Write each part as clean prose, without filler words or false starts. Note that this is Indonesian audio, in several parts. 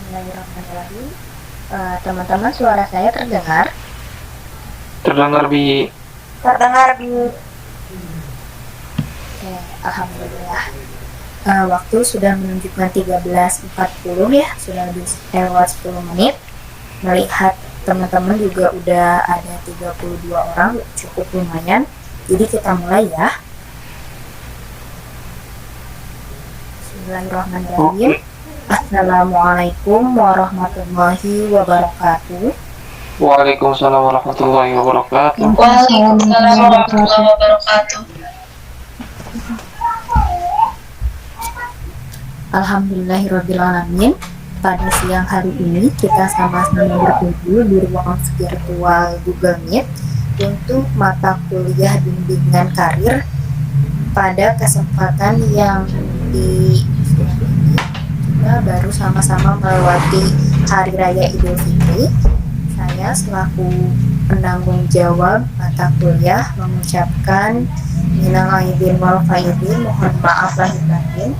Bismillahirrahmanirrahim. Teman-teman, suara saya terdengar? Terdengar Bi. Terdengar, Bi. Oke, alhamdulillah. Waktu sudah menunjukkan 13.40 ya, sudah habis lewat 10 menit. Melihat teman-teman juga udah ada 32 orang, cukup lumayan. Jadi kita mulai ya. Bismillahirrahmanirrahim. Assalamualaikum warahmatullahi wabarakatuh. Waalaikumsalam warahmatullahi wabarakatuh. Waalaikumsalam warahmatullahi wabarakatuh. Alhamdulillahirrabbilalamin. Pada siang hari ini kita sama-sama berkumpul di ruang virtual Google Meet untuk mata kuliah bimbingan karir. Pada kesempatan yang di kita baru sama-sama melewati Hari Raya Idul Fitri. Saya selaku penanggung jawab mata kuliah mengucapkan minal aidin wal faidin, mohon maaf lahir batin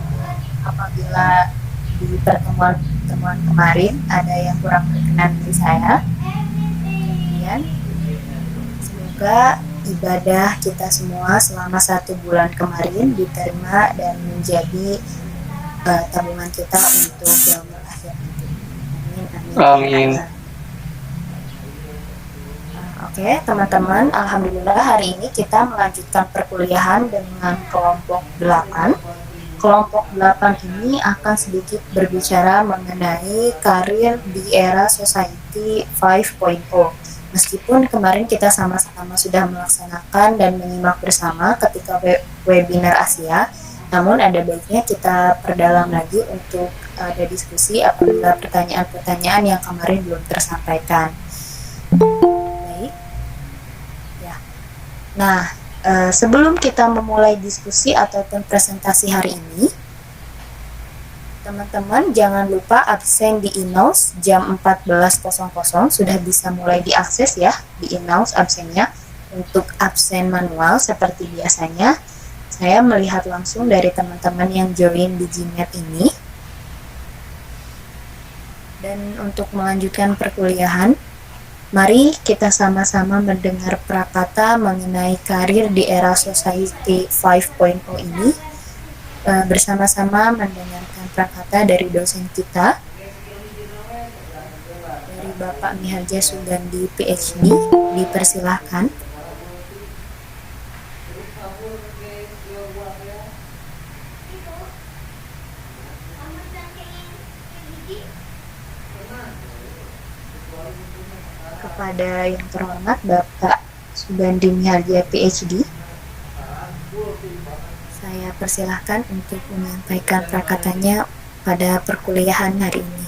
apabila di pertemuan kemarin ada yang kurang berkenan dari saya. Kemudian semoga ibadah kita semua selama 1 bulan kemarin diterima dan menjadi tabungan kita untuk yaumul akhir. Amin. Oke, teman-teman, alhamdulillah hari ini kita melanjutkan perkuliahan dengan kelompok 8. Kelompok 8 ini akan sedikit berbicara mengenai karir di era Society 5.0. Meskipun kemarin kita sama-sama sudah melaksanakan dan menyimak bersama ketika webinar Asia, namun ada baiknya kita perdalam lagi untuk ada diskusi apabila pertanyaan-pertanyaan yang kemarin belum tersampaikan. Baik. Ya. Nah, sebelum kita memulai diskusi ataupun presentasi hari ini, teman-teman jangan lupa absen di e-notes jam 14.00 sudah bisa mulai diakses ya di e-notes absennya. Untuk absen manual seperti biasanya, saya melihat langsung dari teman-teman yang join di Gmeet ini. Dan untuk melanjutkan perkuliahan, mari kita sama-sama mendengar prakata mengenai karir di era Society 5.0 ini. Bersama-sama mendengarkan prakata dari dosen kita, dari Bapak Miharja Sugandi PhD. Dipersilahkan. Kepada yang terhormat Bapak Sugandi Miharja PhD, saya persilahkan untuk menyampaikan prakatanya pada perkuliahan hari ini.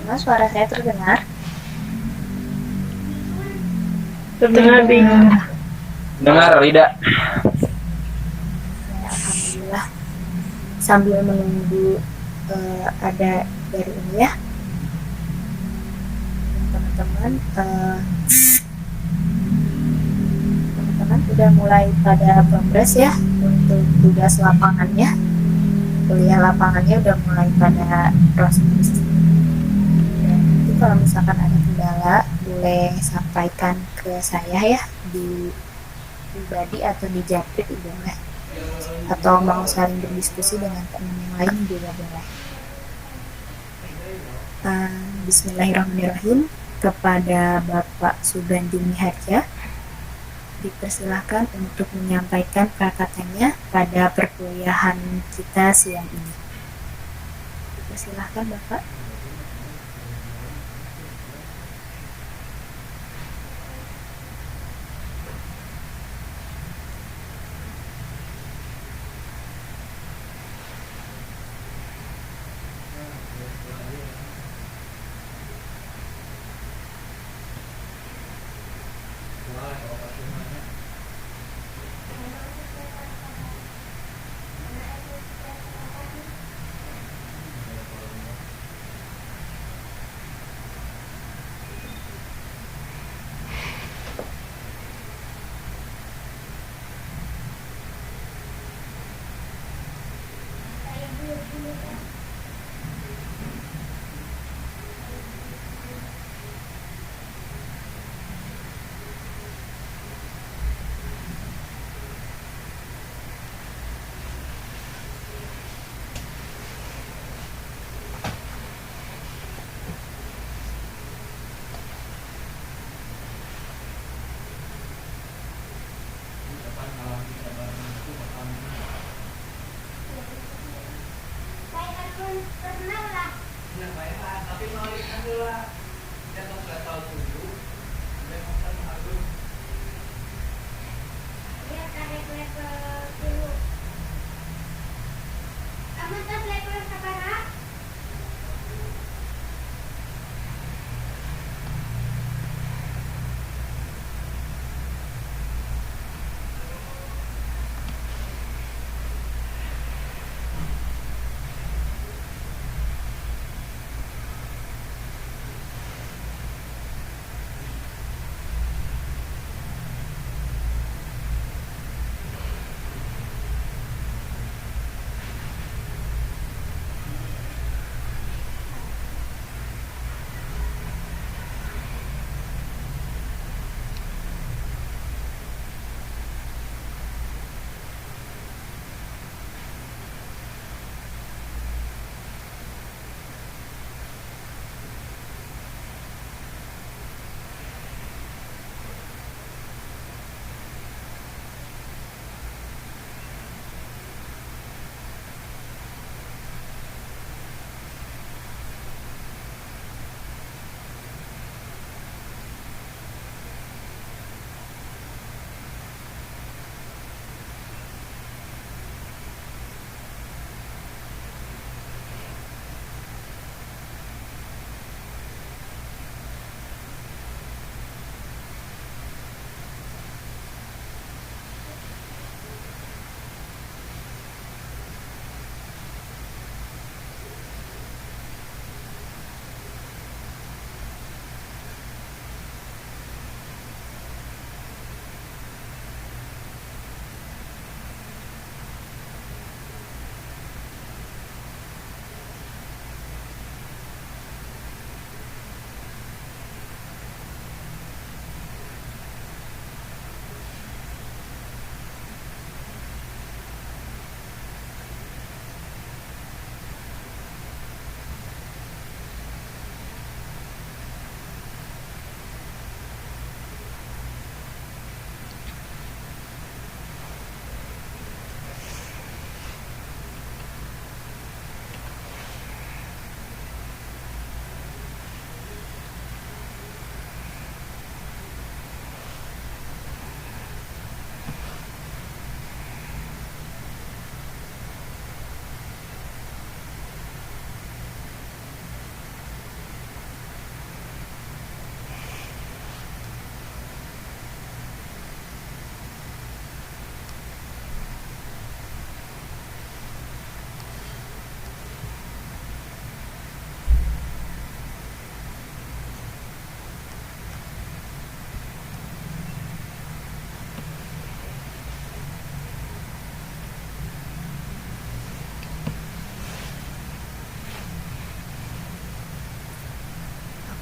teman-teman, suara saya terdengar? Terdengar, Bi. Dengar, Rida. Ya, alhamdulillah. Sambil menunggu ada dari ini ya, teman-teman. Teman-teman udah mulai pada progres ya untuk tugas lapangannya. Kuliah lapangannya udah mulai pada proses. Dan nanti kalau misalkan ada kendala boleh sampaikan ke saya ya di pribadi atau di japri boleh, atau mau saling berdiskusi dengan teman yang lain juga boleh. Bismillahirrahmanirrahim. Kepada Bapak Subandi Miharja dipersilahkan untuk menyampaikan prakatannya pada perkuliahan kita siang ini. Dipersilahkan Bapak.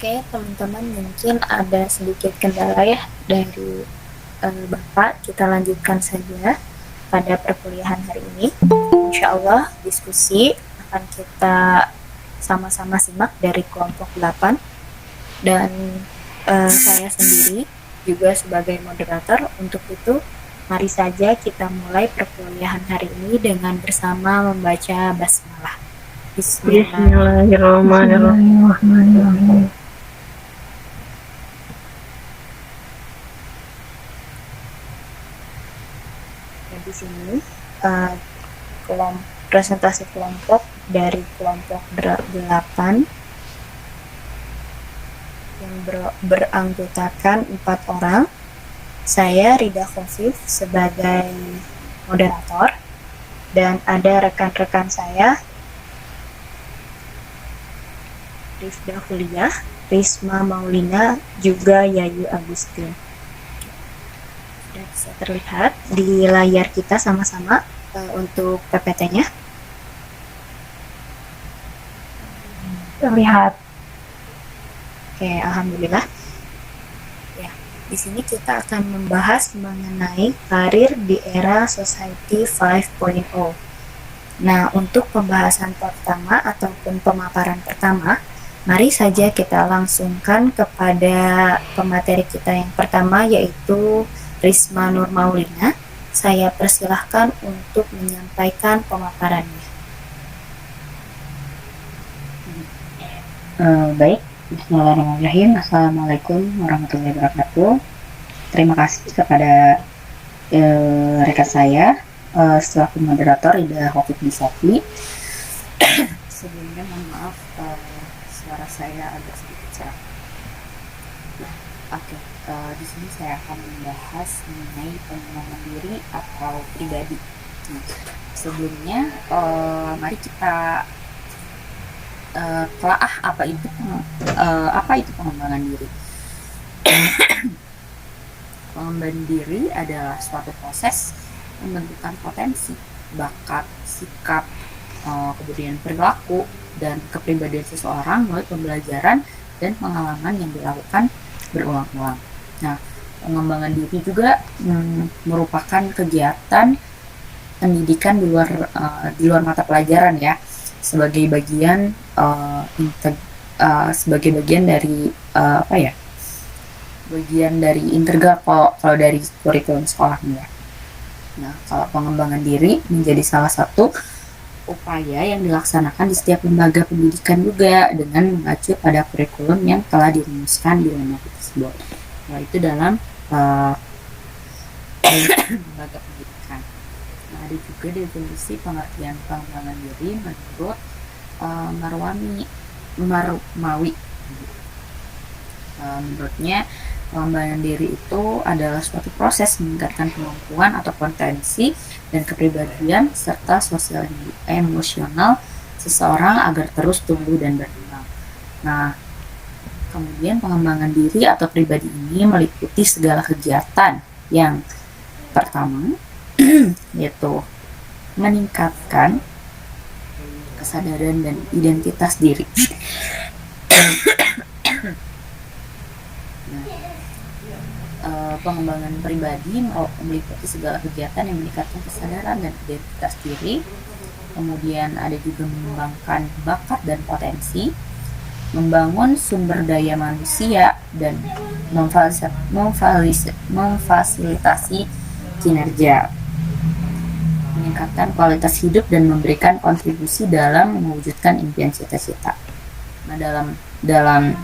Oke, teman-teman, mungkin ada sedikit kendala ya dari Bapak. Kita lanjutkan saja pada perkuliahan hari ini. Insya Allah diskusi akan kita sama-sama simak dari kelompok 8 dan saya sendiri juga sebagai moderator. Untuk itu, mari saja kita mulai perkuliahan hari ini dengan bersama membaca basmalah. Bismillahirrahmanirrahim. Di sini presentasi kelompok dari kelompok 8 yang beranggotakan 4 orang. Saya Rida Khofif sebagai moderator dan ada rekan-rekan saya Rifda Huliah, Risma Maulina, juga Yayu Agustin. Sudah bisa terlihat di layar kita sama-sama untuk PPT-nya. Terlihat. Oke, alhamdulillah. Ya, di sini kita akan membahas mengenai karir di era Society 5.0. Nah, untuk pembahasan pertama ataupun pemaparan pertama, mari saja kita langsungkan kepada pemateri kita yang pertama, yaitu Risma Nur Maulina. Saya persilahkan untuk menyampaikan pemaparannya. Baik, bismillahirrahmanirrahim. Assalamualaikum warahmatullahi wabarakatuh. Terima kasih kepada rekan saya selaku moderator Rida Khofif Bisafi. Sebelumnya mohon maaf suara saya agak sedikit serak. Oke, di sini saya akan membahas mengenai pengembangan diri atau pribadi. Nah, sebelumnya mari kita telaah apa itu pengembangan diri. Pengembangan diri adalah suatu proses pembentukan potensi, bakat, sikap, kemudian perilaku dan kepribadian seseorang melalui pembelajaran dan pengalaman yang dilakukan berulang-ulang. Nah, pengembangan diri juga merupakan kegiatan pendidikan di luar mata pelajaran ya, sebagai bagian dari bagian dari integral kalau dari kurikulum sekolahnya. Nah, kalau pengembangan diri menjadi salah satu upaya yang dilaksanakan di setiap lembaga pendidikan juga dengan mengacu pada kurikulum yang telah dirumuskan di lembaga tersebut, yaitu dalam lembaga pendidikan. Nah, ada juga definisi pengertian pengembangan diri menurut Marmawi. Menurutnya, pengembangan diri itu adalah suatu proses meningkatkan kemampuan atau potensi dan kepribadian serta sosial emosional seseorang agar terus tumbuh dan berkembang. Nah, kemudian pengembangan diri atau pribadi ini meliputi segala kegiatan yang pertama yaitu meningkatkan kesadaran dan identitas diri. Pengembangan pribadi meliputi segala kegiatan yang meningkatkan kesadaran dan identitas diri. Kemudian ada juga mengembangkan bakat dan potensi, membangun sumber daya manusia, dan memfasilitasi kinerja, meningkatkan kualitas hidup dan memberikan kontribusi dalam mewujudkan impian cita-cita. Nah, dalam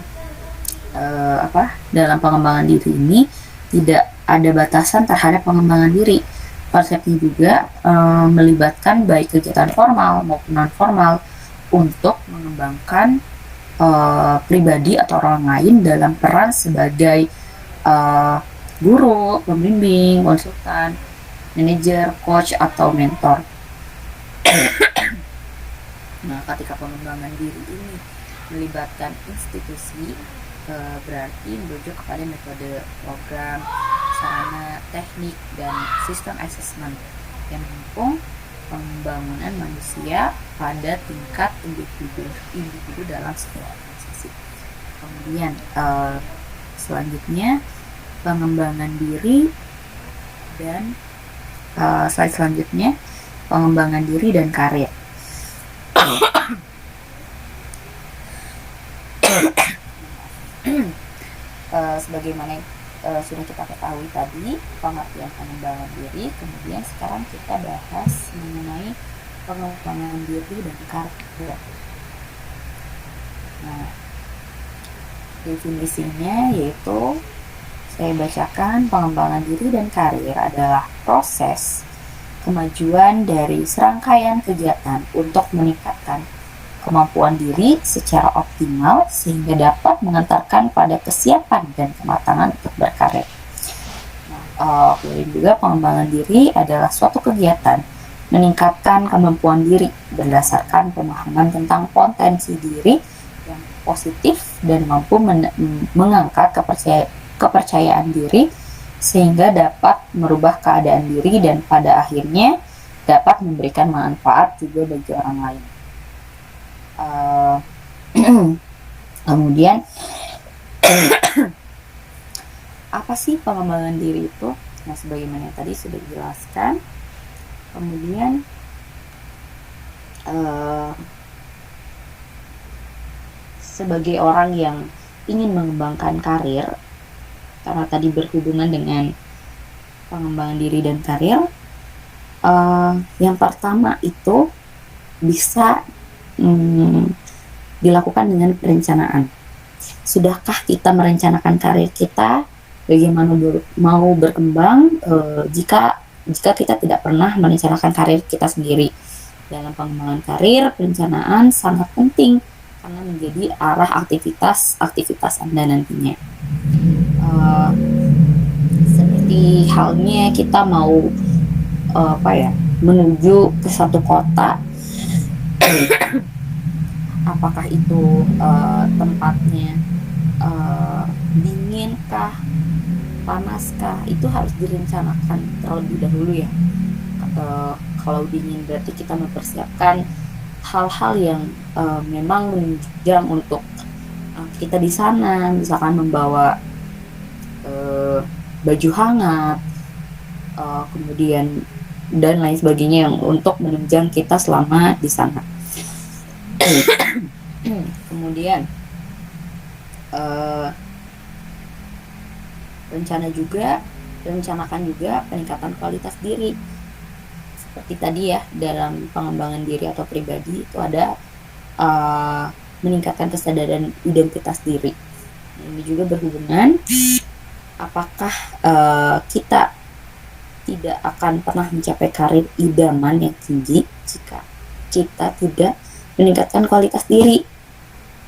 pengembangan diri ini tidak ada batasan terhadap pengembangan diri. Konsepnya juga melibatkan baik kegiatan formal maupun non formal untuk mengembangkan pribadi atau orang lain dalam peran sebagai guru, pembimbing, konsultan, manajer, coach, atau mentor. Nah, ketika pengembangan diri ini melibatkan institusi, berarti merujuk kepada metode, program, sarana, teknik, dan sistem assessment yang mendukung pembangunan manusia pada tingkat individu dalam sebuah organisasi. Kemudian selanjutnya pengembangan diri dan slide selanjutnya pengembangan diri dan karir. Sebagaimana sudah kita ketahui tadi pengertian pengembangan diri, kemudian sekarang kita bahas mengenai pengembangan diri dan karir. Nah, definisinya yaitu saya bacakan, pengembangan diri dan karir adalah proses kemajuan dari serangkaian kegiatan untuk meningkatkan kemampuan diri secara optimal sehingga dapat mengantarkan pada kesiapan dan kematangan untuk berkarir. Kemudian juga pengembangan diri adalah suatu kegiatan meningkatkan kemampuan diri berdasarkan pemahaman tentang potensi diri yang positif dan mampu mengangkat kepercayaan diri sehingga dapat merubah keadaan diri dan pada akhirnya dapat memberikan manfaat juga bagi orang lain. Kemudian apa sih pengembangan diri itu? Nah, sebagaimana tadi sudah dijelaskan. Kemudian sebagai orang yang ingin mengembangkan karir, karena tadi berhubungan dengan pengembangan diri dan karir, yang pertama itu bisa dilakukan dengan perencanaan. Sudahkah kita merencanakan karir kita? Bagaimana mau berkembang jika kita tidak pernah merencanakan karir kita sendiri? Dalam pengembangan karir, perencanaan sangat penting karena menjadi arah aktivitas Anda nantinya. Seperti halnya kita mau menuju ke satu kota. Apakah itu tempatnya dinginkah, panaskah, itu harus direncanakan terlebih dahulu ya. Kalau dingin berarti kita mempersiapkan hal-hal yang memang menunjang untuk kita di sana, misalkan membawa baju hangat, kemudian dan lain sebagainya yang untuk menunjang kita selama di sana. Kemudian rencanakan juga peningkatan kualitas diri. Seperti tadi ya, dalam pengembangan diri atau pribadi itu ada meningkatkan kesadaran identitas diri. Ini juga berhubungan apakah kita tidak akan pernah mencapai karir idaman yang tinggi jika kita tidak meningkatkan kualitas diri.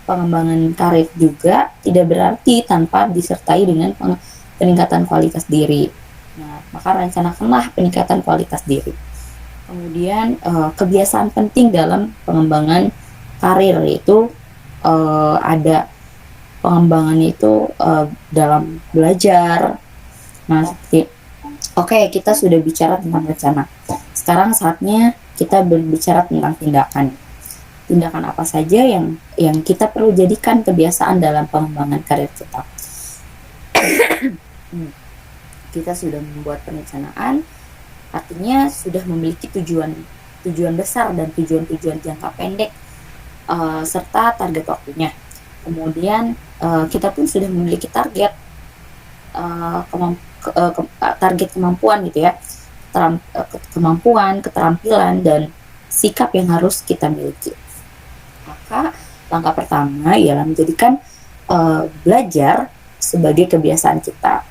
Pengembangan karir juga tidak berarti tanpa disertai dengan peningkatan kualitas diri. Nah, maka rencanakanlah peningkatan kualitas diri. Kemudian kebiasaan penting dalam pengembangan karir yaitu ada pengembangan itu dalam belajar. Nah, oke, kita sudah bicara tentang rencana. Sekarang saatnya kita berbicara tentang tindakan. Tindakan apa saja yang kita perlu jadikan kebiasaan dalam pengembangan karir kita. Kita sudah membuat perencanaan, artinya sudah memiliki tujuan besar dan tujuan jangka pendek serta target waktunya. Kemudian kita pun sudah memiliki target target kemampuan gitu ya, kemampuan, keterampilan dan sikap yang harus kita miliki. Maka langkah pertama ialah menjadikan belajar sebagai kebiasaan kita.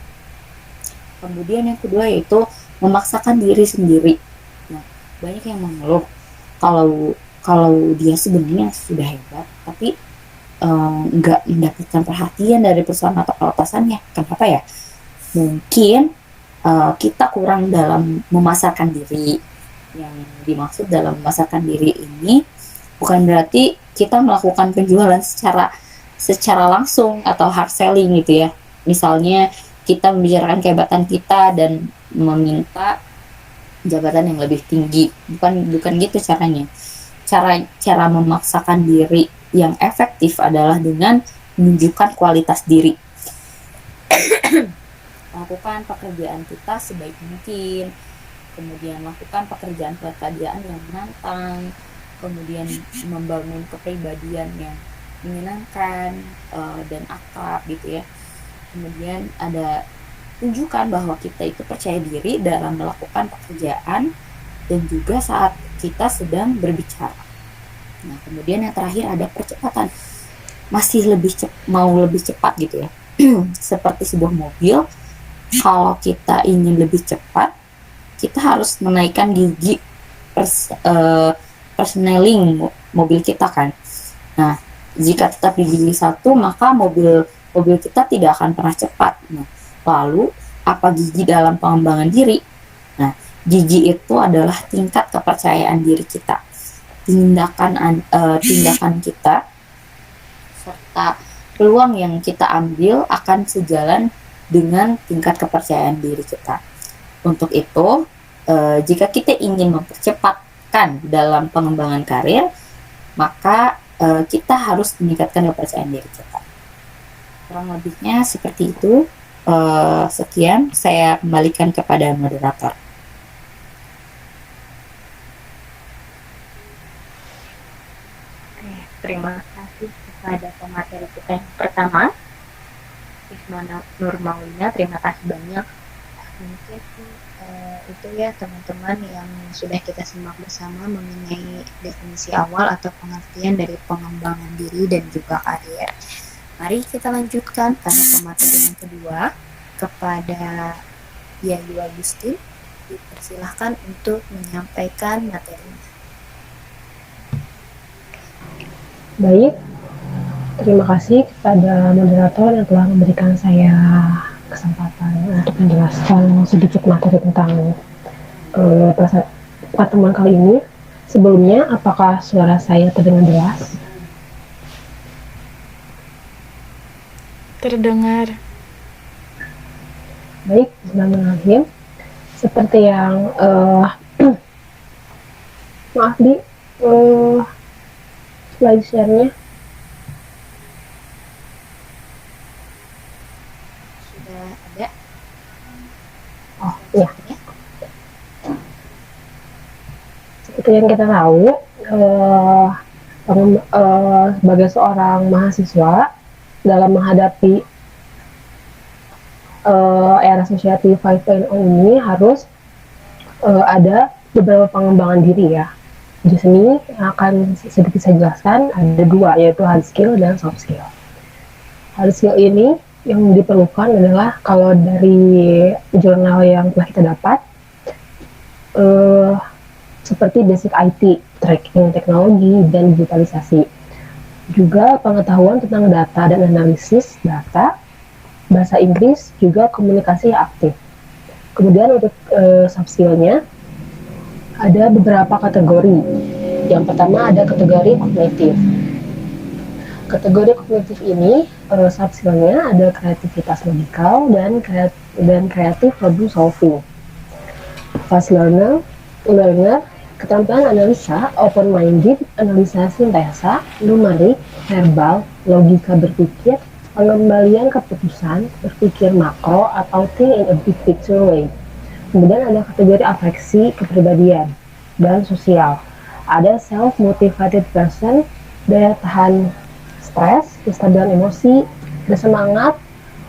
Kemudian yang kedua yaitu memaksakan diri sendiri. Nah, banyak yang mengeluh kalau dia sebenarnya sudah hebat, tapi nggak mendapatkan perhatian dari perusahaan atau atasannya. Kenapa ya? Mungkin kita kurang dalam memasarkan diri. Yang dimaksud dalam memasarkan diri ini bukan berarti kita melakukan penjualan secara langsung atau hard selling gitu ya. Misalnya kita membicarakan kehebatan kita dan meminta jabatan yang lebih tinggi. Bukan gitu caranya. Cara memaksakan diri yang efektif adalah dengan menunjukkan kualitas diri. Lakukan pekerjaan kita sebaik mungkin, kemudian lakukan pekerjaan yang menantang, kemudian membangun kepribadian yang menyenangkan dan akrab gitu ya. Kemudian ada tunjukkan bahwa kita itu percaya diri dalam melakukan pekerjaan dan juga saat kita sedang berbicara. Nah, kemudian yang terakhir ada percepatan. Masih mau lebih cepat gitu ya. Seperti sebuah mobil, kalau kita ingin lebih cepat, kita harus menaikkan gigi persneling mobil kita kan. Nah, jika tetap di gigi 1, maka mobil kita tidak akan pernah cepat. Nah, lalu apa gigi dalam pengembangan diri? Nah, gigi itu adalah tingkat kepercayaan diri kita, tindakan kita serta peluang yang kita ambil akan sejalan dengan tingkat kepercayaan diri kita. Untuk itu, jika kita ingin mempercepatkan dalam pengembangan karir, maka kita harus meningkatkan kepercayaan diri kita. Kurang lebihnya seperti itu. Sekian, saya kembalikan kepada moderator. Terima kasih kepada pemateri kita yang pertama, Isma Nur Maulina. Terima kasih banyak. Mungkin itu ya teman-teman yang sudah kita simak bersama mengenai definisi awal atau pengertian dari pengembangan diri dan juga karir. Mari kita lanjutkan pada pemateri yang kedua kepada Yayu Agustin. Dipersilahkan untuk menyampaikan materinya. Baik, terima kasih kepada moderator yang telah memberikan saya kesempatan untuk menjelaskan sedikit materi tentang pertemuan kali ini. Sebelumnya, apakah suara saya terdengar jelas? Terdengar. Baik, bismillahirrahmanirrahim. Seperti yang maaf di slide share-nya Sudah ada? oh iya, seperti yang kita tahu, sebagai seorang mahasiswa dalam menghadapi era Society 5.0 ini harus ada beberapa pengembangan diri ya. Di sini akan sedikit saya jelaskan, ada dua, yaitu hard skill dan soft skill. Hard skill ini yang diperlukan adalah kalau dari jurnal yang telah kita dapat, seperti basic IT, tracking teknologi, dan digitalisasi. Juga pengetahuan tentang data dan analisis data, bahasa Inggris, juga komunikasi aktif. Kemudian untuk soft skill-nya, ada beberapa kategori. Yang pertama ada kategori kognitif. Kategori kognitif ini soft skill-nya ada kreativitas logikal dan kreatif problem solving. Fast learner, keterampilan analisa, open-minded, analisa sintesa, numerik, verbal, logika berpikir, pengembalian keputusan, berpikir makro atau think in a big picture way. Kemudian ada kategori afeksi, kepribadian, dan sosial. Ada self-motivated person, daya tahan stres, kestabilan emosi, bersemangat,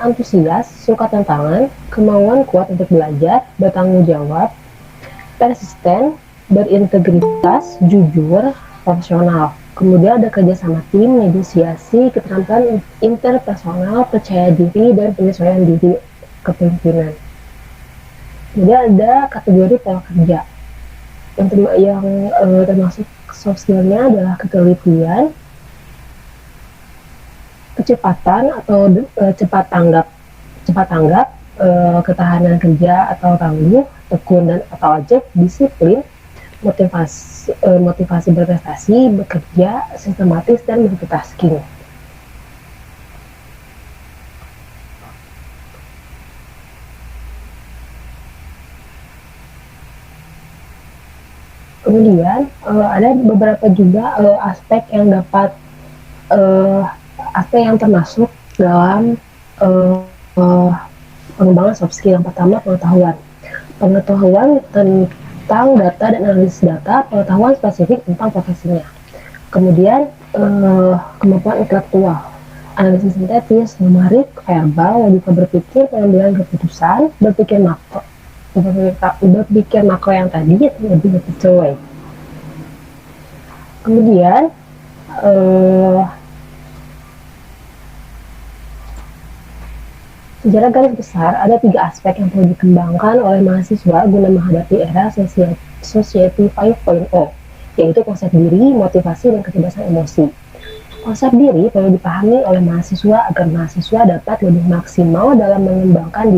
antusias, suka tantangan, kemauan kuat untuk belajar, bertanggung jawab, persisten, berintegritas, jujur, profesional. Kemudian ada kerja sama tim, negosiasi, keterampilan interpersonal, percaya diri, dan penyesuaian diri kepemimpinan. Kemudian ada kategori pola kerja. Yang termasuk soft skill-nya adalah ketelitian, kecepatan atau cepat tanggap, ketahanan kerja atau tangguh, tekun dan atau ajak, disiplin, motivasi berprestasi, bekerja sistematis dan multitasking. Kemudian ada beberapa juga aspek yang dapat aspek yang termasuk dalam pengembangan soft skill. Yang pertama, pengetahuan. Pengetahuan tentang data dan analisis data, pengetahuan spesifik tentang profesinya. Kemudian, kemampuan intelektual, analisis sintetis, numerik, verbal, logika berpikir, pengambilan keputusan, berpikir makro yang tadi itu lebih tercuai. Kemudian secara garis besar ada 3 aspek yang perlu dikembangkan oleh mahasiswa guna menghadapi era Society 5.0, yaitu konsep diri, motivasi, dan kecerdasan emosi. Konsep diri perlu dipahami oleh mahasiswa agar mahasiswa dapat lebih maksimal dalam mengembangkan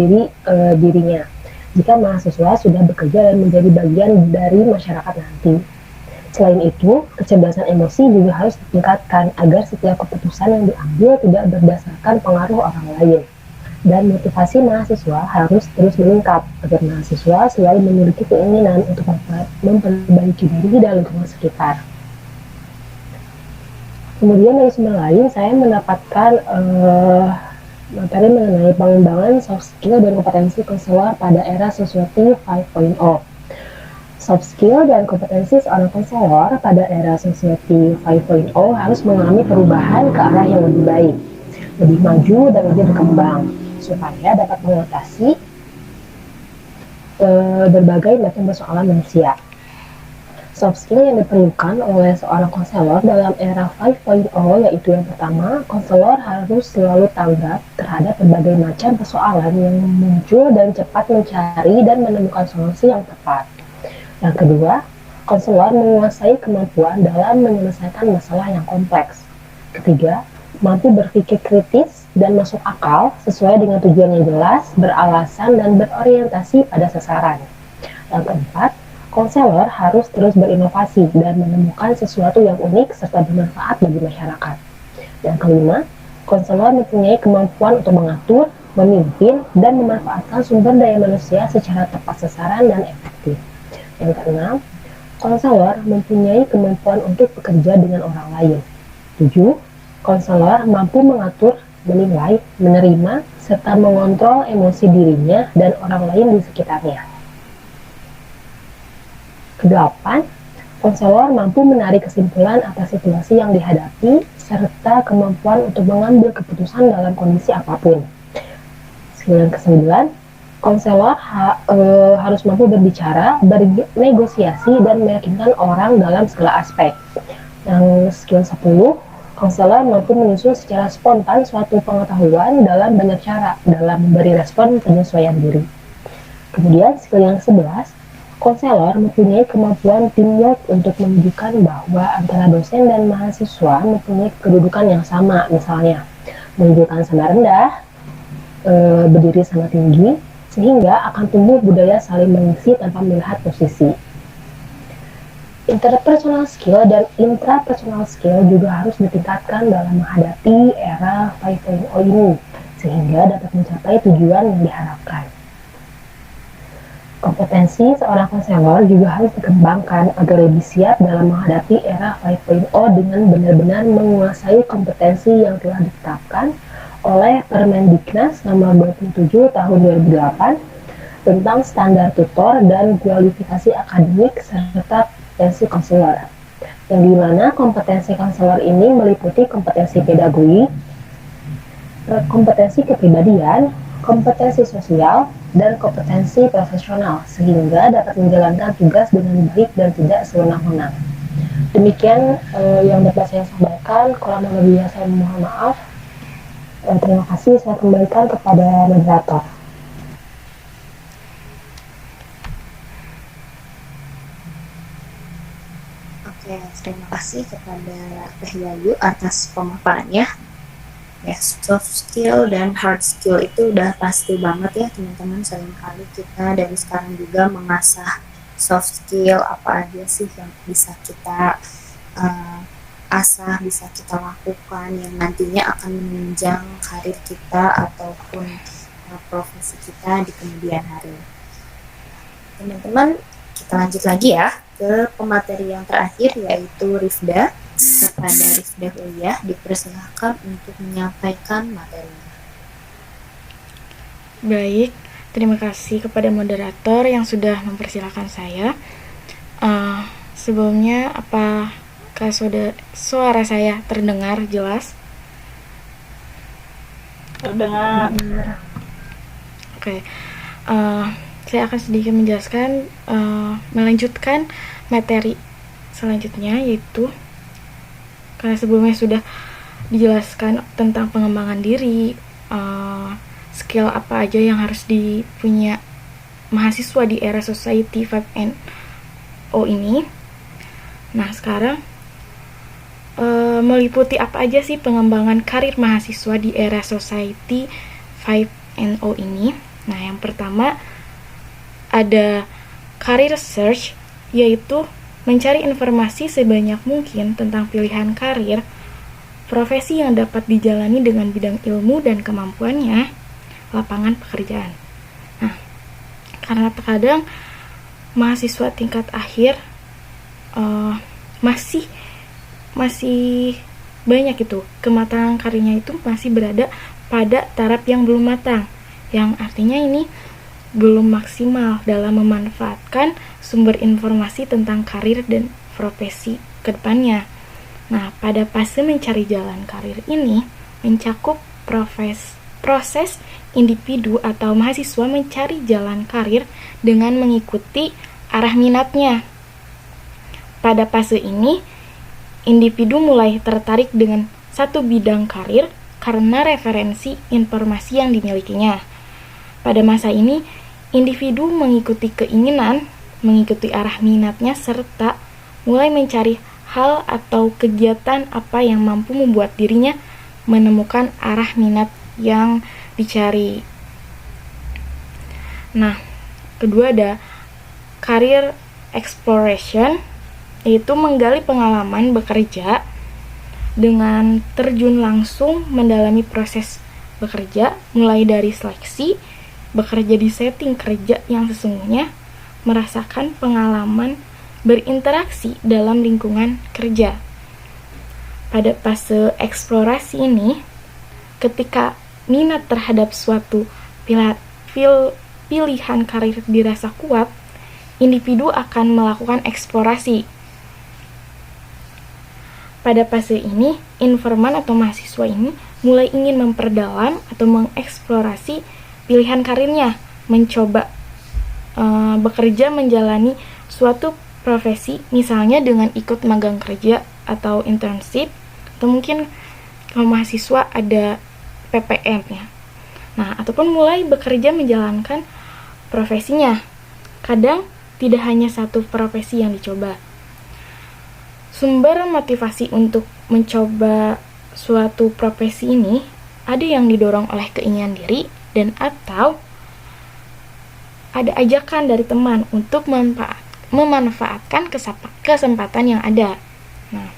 dirinya jika mahasiswa sudah bekerja dan menjadi bagian dari masyarakat nanti. Selain itu, kecerdasan emosi juga harus ditingkatkan agar setiap keputusan yang diambil tidak berdasarkan pengaruh orang lain. Dan motivasi mahasiswa harus terus meningkat agar mahasiswa selalu memiliki keinginan untuk memperbaiki diri dan lingkungan sekitar. Kemudian dari sumber lain, saya mendapatkan materi mengenai pengembangan soft skill dan kompetensi konselor pada era Society 5.0. Soft skill dan kompetensi seorang konselor pada era Society 5.0 harus mengalami perubahan ke arah yang lebih baik, lebih maju dan lebih berkembang, supaya dapat mengatasi berbagai macam persoalan manusia. Soft skill yang diperlukan oleh seorang konselor dalam era 5.0 yaitu yang pertama, konselor harus selalu tanggap terhadap berbagai macam persoalan yang muncul dan cepat mencari dan menemukan solusi yang tepat. Yang kedua, konselor menguasai kemampuan dalam menyelesaikan masalah yang kompleks. Ketiga, mampu berpikir kritis dan masuk akal sesuai dengan tujuan yang jelas, beralasan, dan berorientasi pada sasaran. Yang keempat, konselor harus terus berinovasi dan menemukan sesuatu yang unik serta bermanfaat bagi masyarakat. Yang kelima, konselor mempunyai kemampuan untuk mengatur, memimpin, dan memanfaatkan sumber daya manusia secara tepat sasaran dan efektif. Yang keenam, konselor mempunyai kemampuan untuk bekerja dengan orang lain. 7. Konselor mampu mengatur, menilai, menerima, serta mengontrol emosi dirinya dan orang lain di sekitarnya. Kedelapan, konselor mampu menarik kesimpulan atas situasi yang dihadapi serta kemampuan untuk mengambil keputusan dalam kondisi apapun. Yang kesembilan, konselor harus mampu berbicara, bernegosiasi, dan meyakinkan orang dalam segala aspek. Yang skill 10, konselor mampu menyusun secara spontan suatu pengetahuan dalam banyak cara dalam memberi respon penyesuaian diri. Kemudian skill yang 11, konselor mempunyai kemampuan teamwork untuk menunjukkan bahwa antara dosen dan mahasiswa mempunyai kedudukan yang sama, misalnya menunjukkan sama rendah, berdiri sama tinggi, sehingga akan tumbuh budaya saling mengisi tanpa melihat posisi. Interpersonal skill dan intrapersonal skill juga harus ditingkatkan dalam menghadapi era 5.0 ini, sehingga dapat mencapai tujuan yang diharapkan. Kompetensi seorang konselor juga harus dikembangkan agar lebih siap dalam menghadapi era 5.0 dengan benar-benar menguasai kompetensi yang telah ditetapkan oleh Permendiknas nomor 27 tahun 2008 tentang standar tutor dan kualifikasi akademik serta kompetensi konselor, yang dimana kompetensi konselor ini meliputi kompetensi pedagogi, kompetensi kepribadian, kompetensi sosial, dan kompetensi profesional sehingga dapat menjalankan tugas dengan baik dan tidak sewenang-wenang. Demikian yang dapat saya sampaikan. Kalau lebihnya saya mohon maaf. Terima kasih. Saya kembalikan kepada moderator. Oke, terima kasih kepada Teh Yayu atas pemaparannya. Ya, soft skill dan hard skill itu udah pasti banget ya teman-teman. Seringkali kita dari sekarang juga mengasah soft skill apa aja sih yang bisa kita asah, bisa kita lakukan yang nantinya akan menunjang karir kita ataupun profesi kita di kemudian hari. Teman-teman, kita lanjut lagi ya ke pemateri yang terakhir yaitu Rifda. Kepada Rizda Huliyah dipersilakan untuk menyampaikan materinya. Baik, terima kasih kepada moderator yang sudah mempersilahkan saya. Sebelumnya, apakah suara saya terdengar jelas? Terdengar. Oke, saya akan sedikit menjelaskan, melanjutkan materi selanjutnya, yaitu karena sebelumnya sudah dijelaskan tentang pengembangan diri, skill apa aja yang harus dipunya mahasiswa di era Society 5.0 ini. Nah, sekarang meliputi apa aja sih pengembangan karir mahasiswa di era Society 5.0 ini. Nah, yang pertama ada career search, yaitu mencari informasi sebanyak mungkin tentang pilihan karir, profesi yang dapat dijalani dengan bidang ilmu dan kemampuannya, lapangan pekerjaan. Nah, karena terkadang mahasiswa tingkat akhir masih banyak itu kematangan karirnya itu masih berada pada taraf yang belum matang, yang artinya ini belum maksimal dalam memanfaatkan sumber informasi tentang karir dan profesi ke depannya. Nah, pada fase mencari jalan karir ini mencakup proses individu atau mahasiswa mencari jalan karir dengan mengikuti arah minatnya. Pada fase ini, individu mulai tertarik dengan satu bidang karir karena referensi informasi yang dimilikinya. Pada masa ini, individu mengikuti keinginan, mengikuti arah minatnya, serta mulai mencari hal atau kegiatan apa yang mampu membuat dirinya menemukan arah minat yang dicari. Nah, kedua ada career exploration, yaitu menggali pengalaman bekerja dengan terjun langsung mendalami proses bekerja, mulai dari seleksi, bekerja di setting kerja yang sesungguhnya, merasakan pengalaman berinteraksi dalam lingkungan kerja. Pada fase eksplorasi ini, ketika minat terhadap suatu pilihan karir dirasa kuat, individu akan melakukan eksplorasi. Pada fase ini, informan atau mahasiswa ini mulai ingin memperdalam atau mengeksplorasi pilihan karirnya, mencoba bekerja menjalani suatu profesi, misalnya dengan ikut magang kerja atau internship, atau mungkin kalau mahasiswa ada PPM ya. Nah, ataupun mulai bekerja menjalankan profesinya. Kadang tidak hanya satu profesi yang dicoba. Sumber motivasi untuk mencoba suatu profesi ini ada yang didorong oleh keinginan diri dan atau ada ajakan dari teman untuk memanfaatkan kesempatan yang ada. Nah,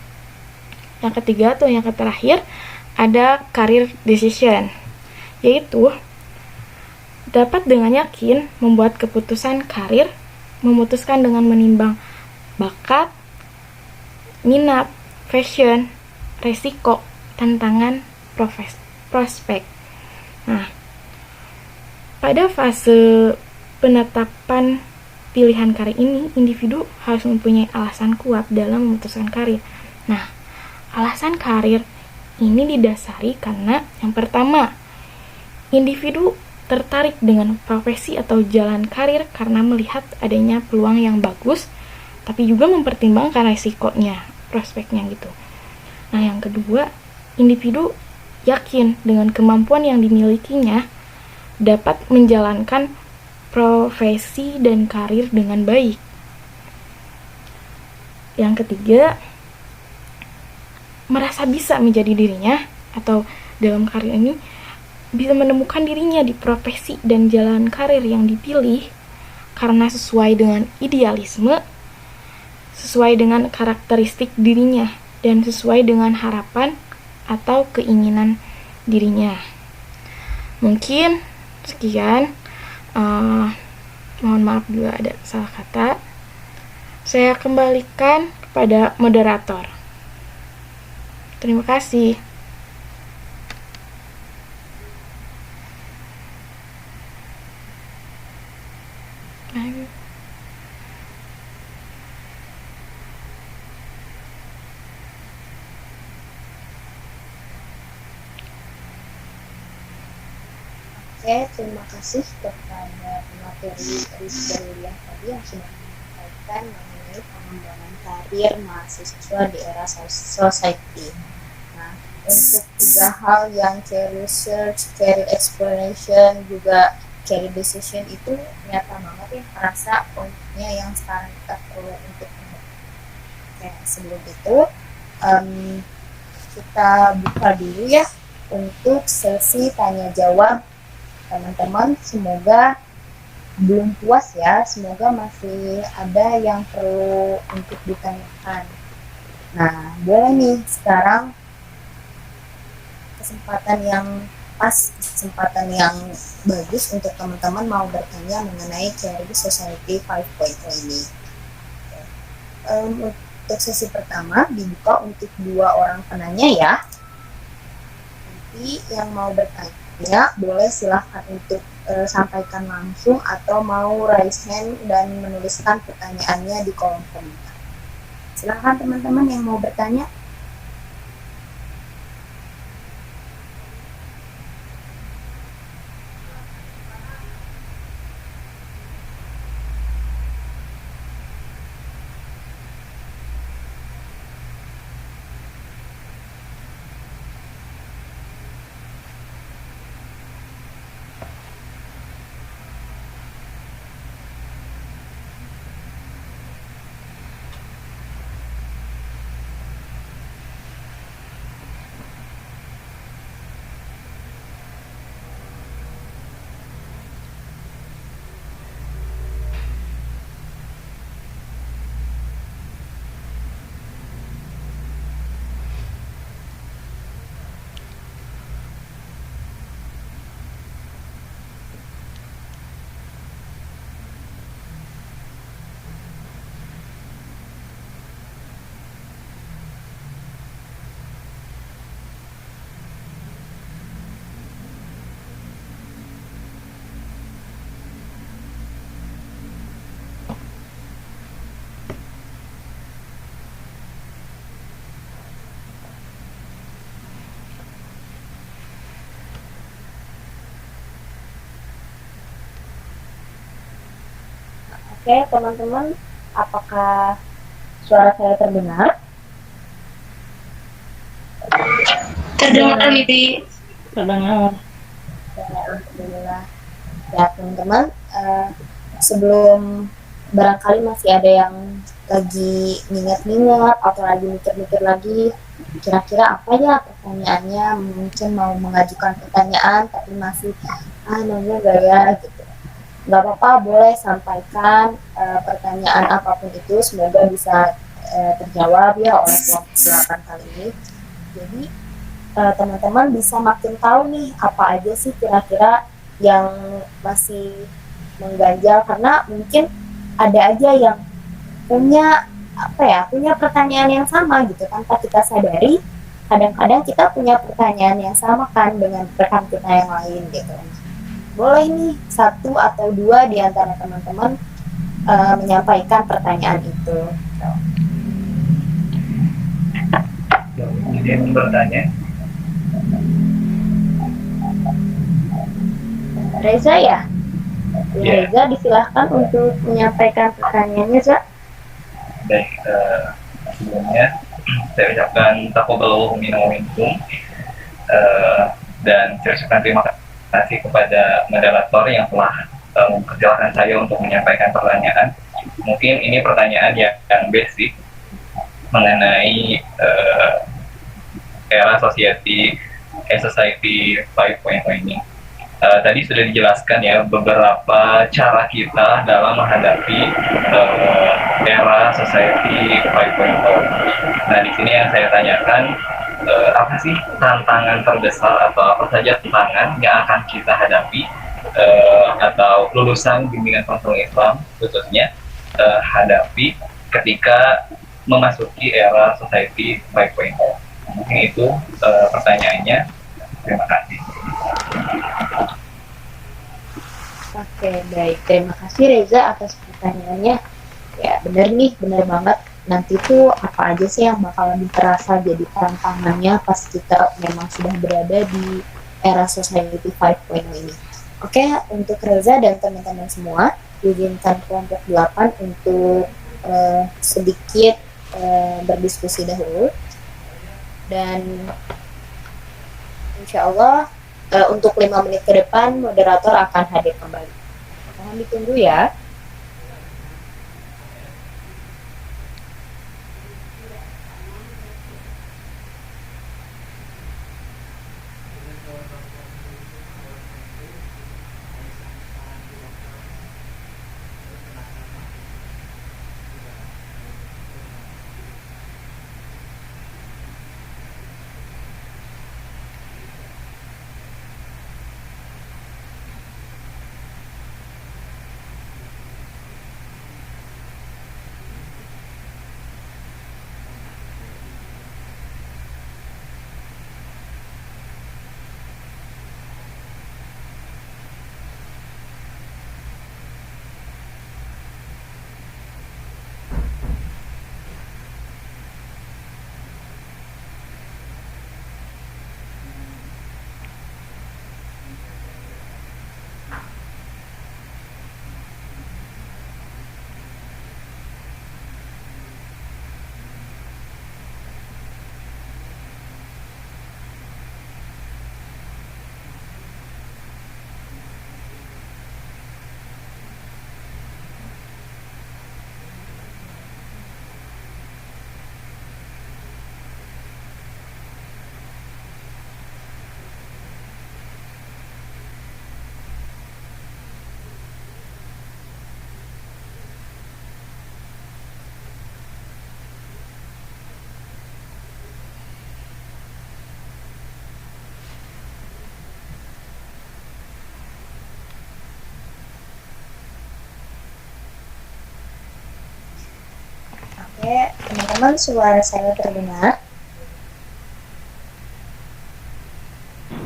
yang ketiga atau yang terakhir ada career decision, yaitu dapat dengan yakin membuat keputusan karir, memutuskan dengan menimbang bakat, minat, passion, resiko, tantangan, prospek. Nah, pada fase penetapan pilihan karir ini, individu harus mempunyai alasan kuat dalam memutuskan karir. Nah, alasan karir ini didasari karena yang pertama, individu tertarik dengan profesi atau jalan karir karena melihat adanya peluang yang bagus, tapi juga mempertimbangkan resikonya, prospeknya gitu. Nah, yang kedua, individu yakin dengan kemampuan yang dimilikinya dapat menjalankan profesi dan karir dengan baik. Yang ketiga, merasa bisa menjadi dirinya atau dalam karir ini bisa menemukan dirinya di profesi dan jalan karir yang dipilih karena sesuai dengan idealisme, sesuai dengan karakteristik dirinya, dan sesuai dengan harapan atau keinginan dirinya. Mungkin sekian. Mohon maaf bila ada salah kata. Saya kembalikan kepada moderator. Terima kasih. Ayo. Oke, terima kasih kepada pemateri Rizky yang tadi yang sudah menyampaikan mengenai pengembangan karir mahasiswa di era society. Nah, untuk 3 hal yang career research, career exploration, juga career decision itu nyata banget ya, terasa poinnya yang sekarang kita perlu untuk Oke, sebelum itu kita buka dulu ya untuk sesi tanya jawab. Teman-teman, semoga belum puas ya, semoga masih ada yang perlu untuk ditanyakan. Nah, boleh nih sekarang kesempatan yang pas, kesempatan yang bagus untuk teman-teman mau bertanya mengenai Career Society 5.0 ini. Untuk sesi pertama dibuka untuk 2 orang penanya ya. Nanti yang mau bertanya boleh silahkan untuk sampaikan langsung atau mau raise hand dan menuliskan pertanyaannya di kolom komentar. Silahkan teman-teman yang mau bertanya. Oke, teman-teman, apakah suara saya terdengar? Terdengar, Lidi. Terdengar. Alhamdulillah. Ya, teman-teman, sebelum barangkali masih ada yang lagi ingat-ingat atau lagi mikir-mikir lagi, kira-kira apa ya pertanyaannya, mungkin mau mengajukan pertanyaan tapi masih nanya gak ya gitu. Nggak apa-apa, boleh sampaikan pertanyaan apapun itu, semoga bisa terjawab ya oleh kelompok 8 kali ini. Jadi teman-teman bisa makin tahu nih apa aja sih kira-kira yang masih mengganjal, karena mungkin ada aja yang punya punya pertanyaan yang sama gitu tanpa kita sadari. Kadang-kadang kita punya pertanyaan yang sama kan dengan rekan kita yang lain gitu. Boleh nih 1 atau 2 di antara teman-teman menyampaikan pertanyaan itu. Jadi yang bertanya. Reza ya? Yeah. Reza, disilahkan untuk menyampaikan pertanyaannya, Za. Baik, sebelumnya saya ucapkan taqabbalallahu minna wa minkum, dan saya ucapkan terima kasih kepada moderator yang telah mempersilahkan saya untuk menyampaikan pertanyaan. Mungkin ini pertanyaan yang basic mengenai era society 5.0 ini. Tadi sudah dijelaskan ya beberapa cara kita dalam menghadapi era society 5.0. Nah, di sini yang saya tanyakan, apa sih tantangan terbesar atau apa saja tantangan yang akan kita hadapi atau lulusan bimbingan konseling Islam khususnya hadapi ketika memasuki era society 5.0. Mungkin itu pertanyaannya. Terima kasih. Oke, baik. Terima kasih Reza atas pertanyaannya. Ya, benar nih, benar banget. Nanti tuh apa aja sih yang bakal lebih terasa jadi tantangannya pas kita memang sudah berada di era Society 5.0 ini. Oke, untuk Reza dan teman-teman semua, izinkan kelompok 8 untuk sedikit berdiskusi dahulu. Dan insya Allah untuk 5 menit ke depan moderator akan hadir kembali. Mohon ditunggu ya. Oke, teman-teman, suara saya terdengar?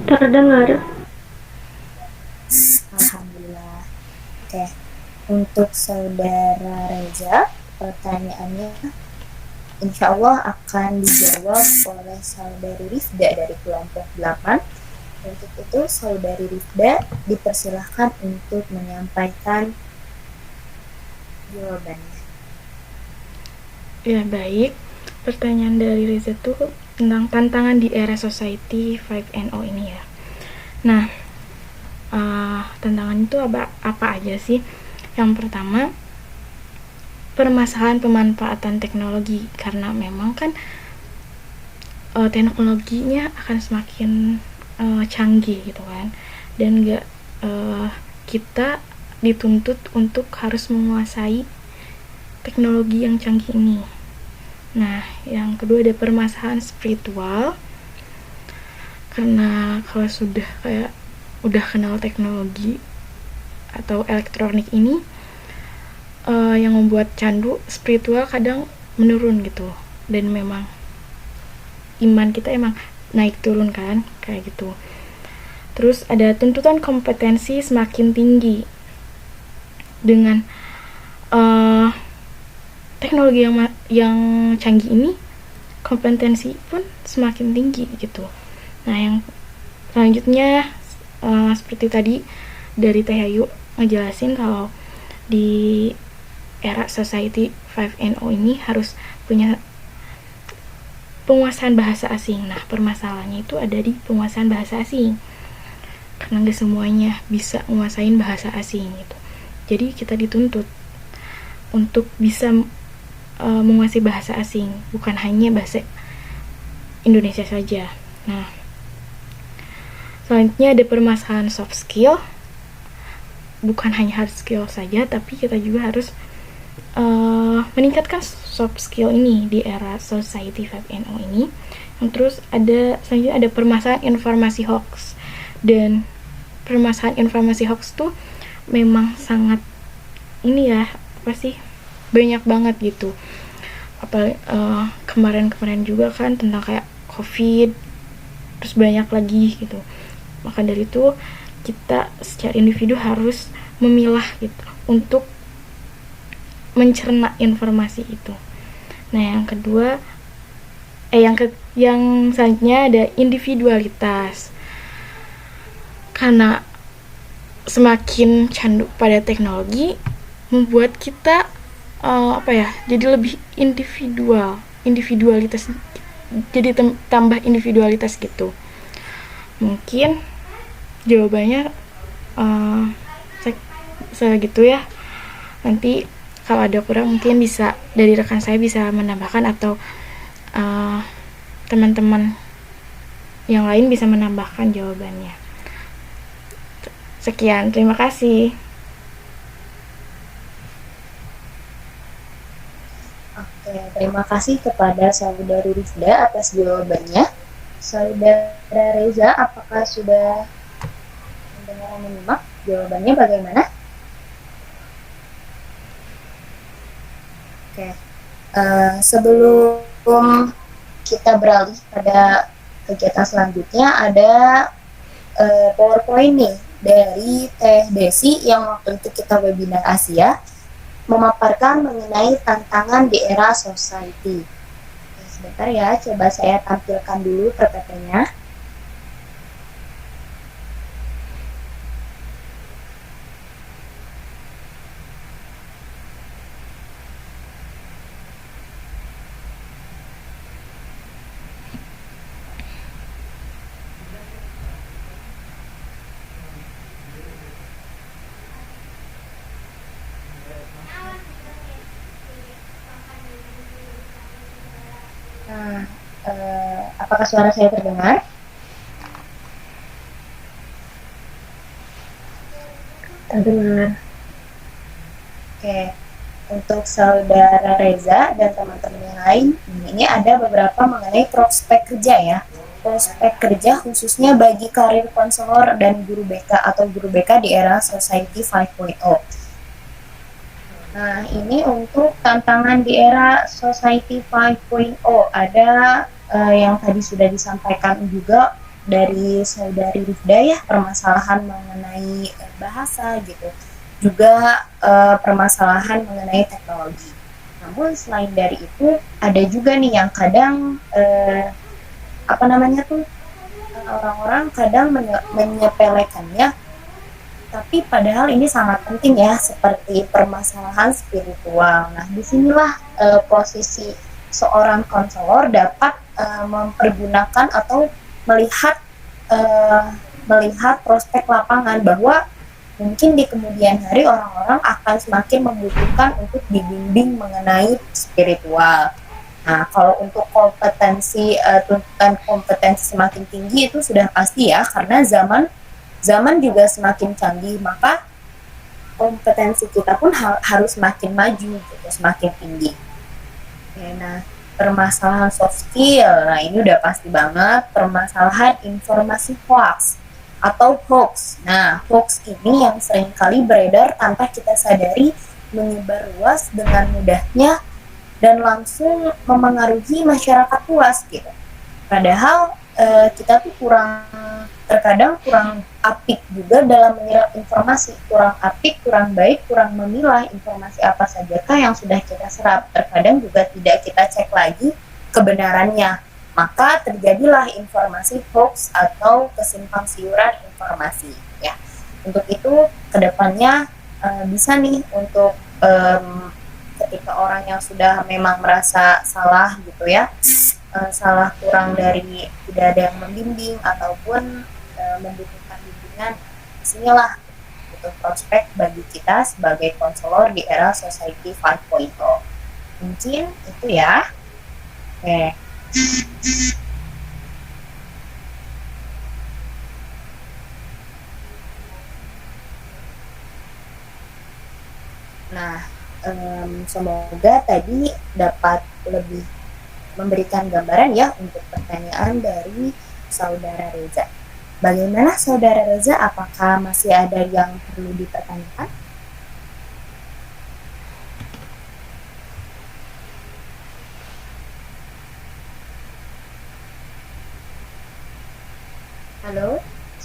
Terdengar. Alhamdulillah. Oke, untuk saudara Reza, pertanyaannya insya Allah akan dijawab oleh saudari Rifda dari kelompok 8. Untuk itu, saudari Rifda dipersilahkan untuk menyampaikan jawabannya. Ya, baik. Pertanyaan dari Reza tuh tentang tantangan di era Society 5.0 ini ya. Nah, tantangan itu apa aja sih? Yang pertama, permasalahan pemanfaatan teknologi, karena memang kan teknologinya akan semakin canggih gitu kan, dan kita dituntut untuk harus menguasai teknologi yang canggih ini. Nah, yang kedua ada permasalahan spiritual, karena kalau udah kenal teknologi atau elektronik ini, yang membuat candu spiritual kadang menurun gitu, dan memang iman kita emang naik turun kan, kayak gitu. Terus ada tuntutan kompetensi semakin tinggi dengan teknologi yang canggih ini, kompetensi pun semakin tinggi gitu. Nah, yang selanjutnya seperti tadi dari Teh Ayu ngejelasin kalau di era Society 5.0 ini harus punya penguasaan bahasa asing. Nah, permasalahannya itu ada di penguasaan bahasa asing, karena nggak semuanya bisa menguasain bahasa asing gitu. Jadi kita dituntut untuk bisa menguasai bahasa asing, bukan hanya bahasa Indonesia saja. Nah, selanjutnya ada permasalahan soft skill, bukan hanya hard skill saja, tapi kita juga harus meningkatkan soft skill ini di era Society 5.0 ini. Terus selanjutnya ada permasalahan informasi hoax, dan permasalahan informasi hoax tuh memang sangat banyak banget gitu. Kemarin juga kan tentang kayak COVID, terus banyak lagi gitu. Maka dari itu kita secara individu harus memilah gitu untuk mencerna informasi itu. Nah, yang kedua yang selanjutnya ada individualitas. Karena semakin candu pada teknologi membuat kita jadi lebih individualitas, jadi tambah individualitas gitu. Mungkin jawabannya segitu ya. Nanti kalau ada kurang mungkin bisa dari rekan saya bisa menambahkan, atau teman-teman yang lain bisa menambahkan jawabannya. Sekian, terima kasih. Oke, terima kasih kepada Saudari Rifda atas jawabannya. Saudara Reza, apakah sudah mendengar dan menyimak? Jawabannya bagaimana? Oke, sebelum kita beralih pada kegiatan selanjutnya, ada PowerPoint nih dari Teh Desi yang waktu itu kita webinar Asia, memaparkan mengenai tantangan di era society. Sebentar ya, coba saya tampilkan dulu PPT-nya. Nah, apakah suara saya terdengar? Terdengar. Oke, untuk Saudara Reza dan teman-teman yang lain, ini ada beberapa mengenai prospek kerja ya. Prospek kerja khususnya bagi karir konselor dan guru BK atau guru BK di era Society 5.0. Nah, ini untuk tantangan di era Society 5.0. Ada yang tadi sudah disampaikan juga dari Saudari Rifda ya, permasalahan mengenai bahasa gitu. Juga permasalahan mengenai teknologi. Namun selain dari itu, ada juga nih yang kadang orang-orang kadang menyepelekannya, tapi padahal ini sangat penting ya, seperti permasalahan spiritual. Nah, disinilah posisi seorang konselor dapat mempergunakan atau melihat prospek lapangan bahwa mungkin di kemudian hari orang-orang akan semakin membutuhkan untuk dibimbing mengenai spiritual. Nah, kalau untuk tuntutan kompetensi semakin tinggi itu sudah pasti ya, karena zaman juga semakin canggih, maka kompetensi kita pun harus semakin maju gitu, semakin tinggi. Oke, nah, permasalahan soft skill, nah ini udah pasti banget. Permasalahan informasi hoax atau hoax. Nah, hoax ini yang seringkali beredar tanpa kita sadari, menyebar luas dengan mudahnya dan langsung memengaruhi masyarakat luas gitu. Padahal kita tuh terkadang kurang apik juga dalam menyerap informasi, kurang apik, kurang baik, kurang memilah informasi apa sajakah yang sudah kita serap. Terkadang juga tidak kita cek lagi kebenarannya, maka terjadilah informasi hoax atau kesimpang siuran informasi ya. Untuk itu kedepannya bisa nih untuk ketika orang yang sudah memang merasa salah gitu ya, salah kurang dari tidak ada yang membimbing ataupun membutuhkan bimbingan, disinilah itu prospek bagi kita sebagai konselor di era Society 5.0. Mungkin itu ya. Oke. Nah, semoga tadi dapat lebih memberikan gambaran ya untuk pertanyaan dari Saudara Reza. Bagaimana Saudara Reza, apakah masih ada yang perlu dipertanyakan?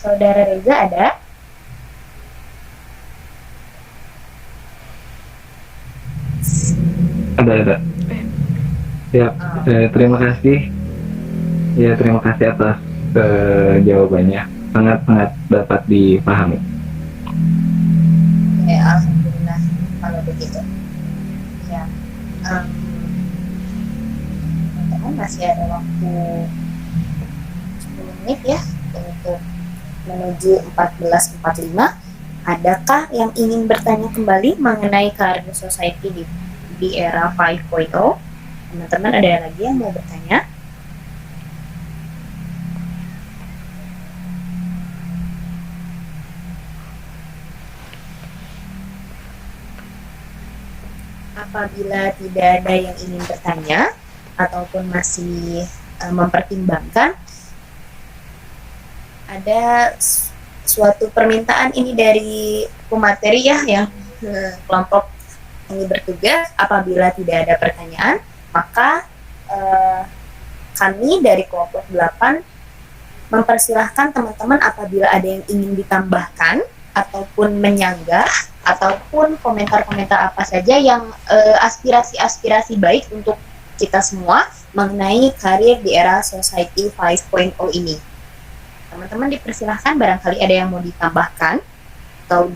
Saudara Reza ada? Ada. Ya, terima kasih. Ya, terima kasih atas jawabannya. Sangat-sangat dapat dipahami. Oke, alhamdulillah kalau begitu. Ya, teman-teman masih ada waktu 10 menit ya untuk menuju 14.45. Adakah yang ingin bertanya kembali mengenai career society di era 5.0? Teman-teman ada lagi yang mau bertanya? Apabila tidak ada yang ingin bertanya ataupun masih mempertimbangkan, ada suatu permintaan ini dari pemateri ya yang kelompok ini bertugas. Apabila tidak ada pertanyaan, maka kami dari kelompok 8 mempersilahkan teman-teman apabila ada yang ingin ditambahkan ataupun menyanggah ataupun komentar-komentar apa saja yang aspirasi-aspirasi baik untuk kita semua mengenai karir di era Society 5.0 ini. Teman-teman dipersilahkan barangkali ada yang mau ditambahkan atau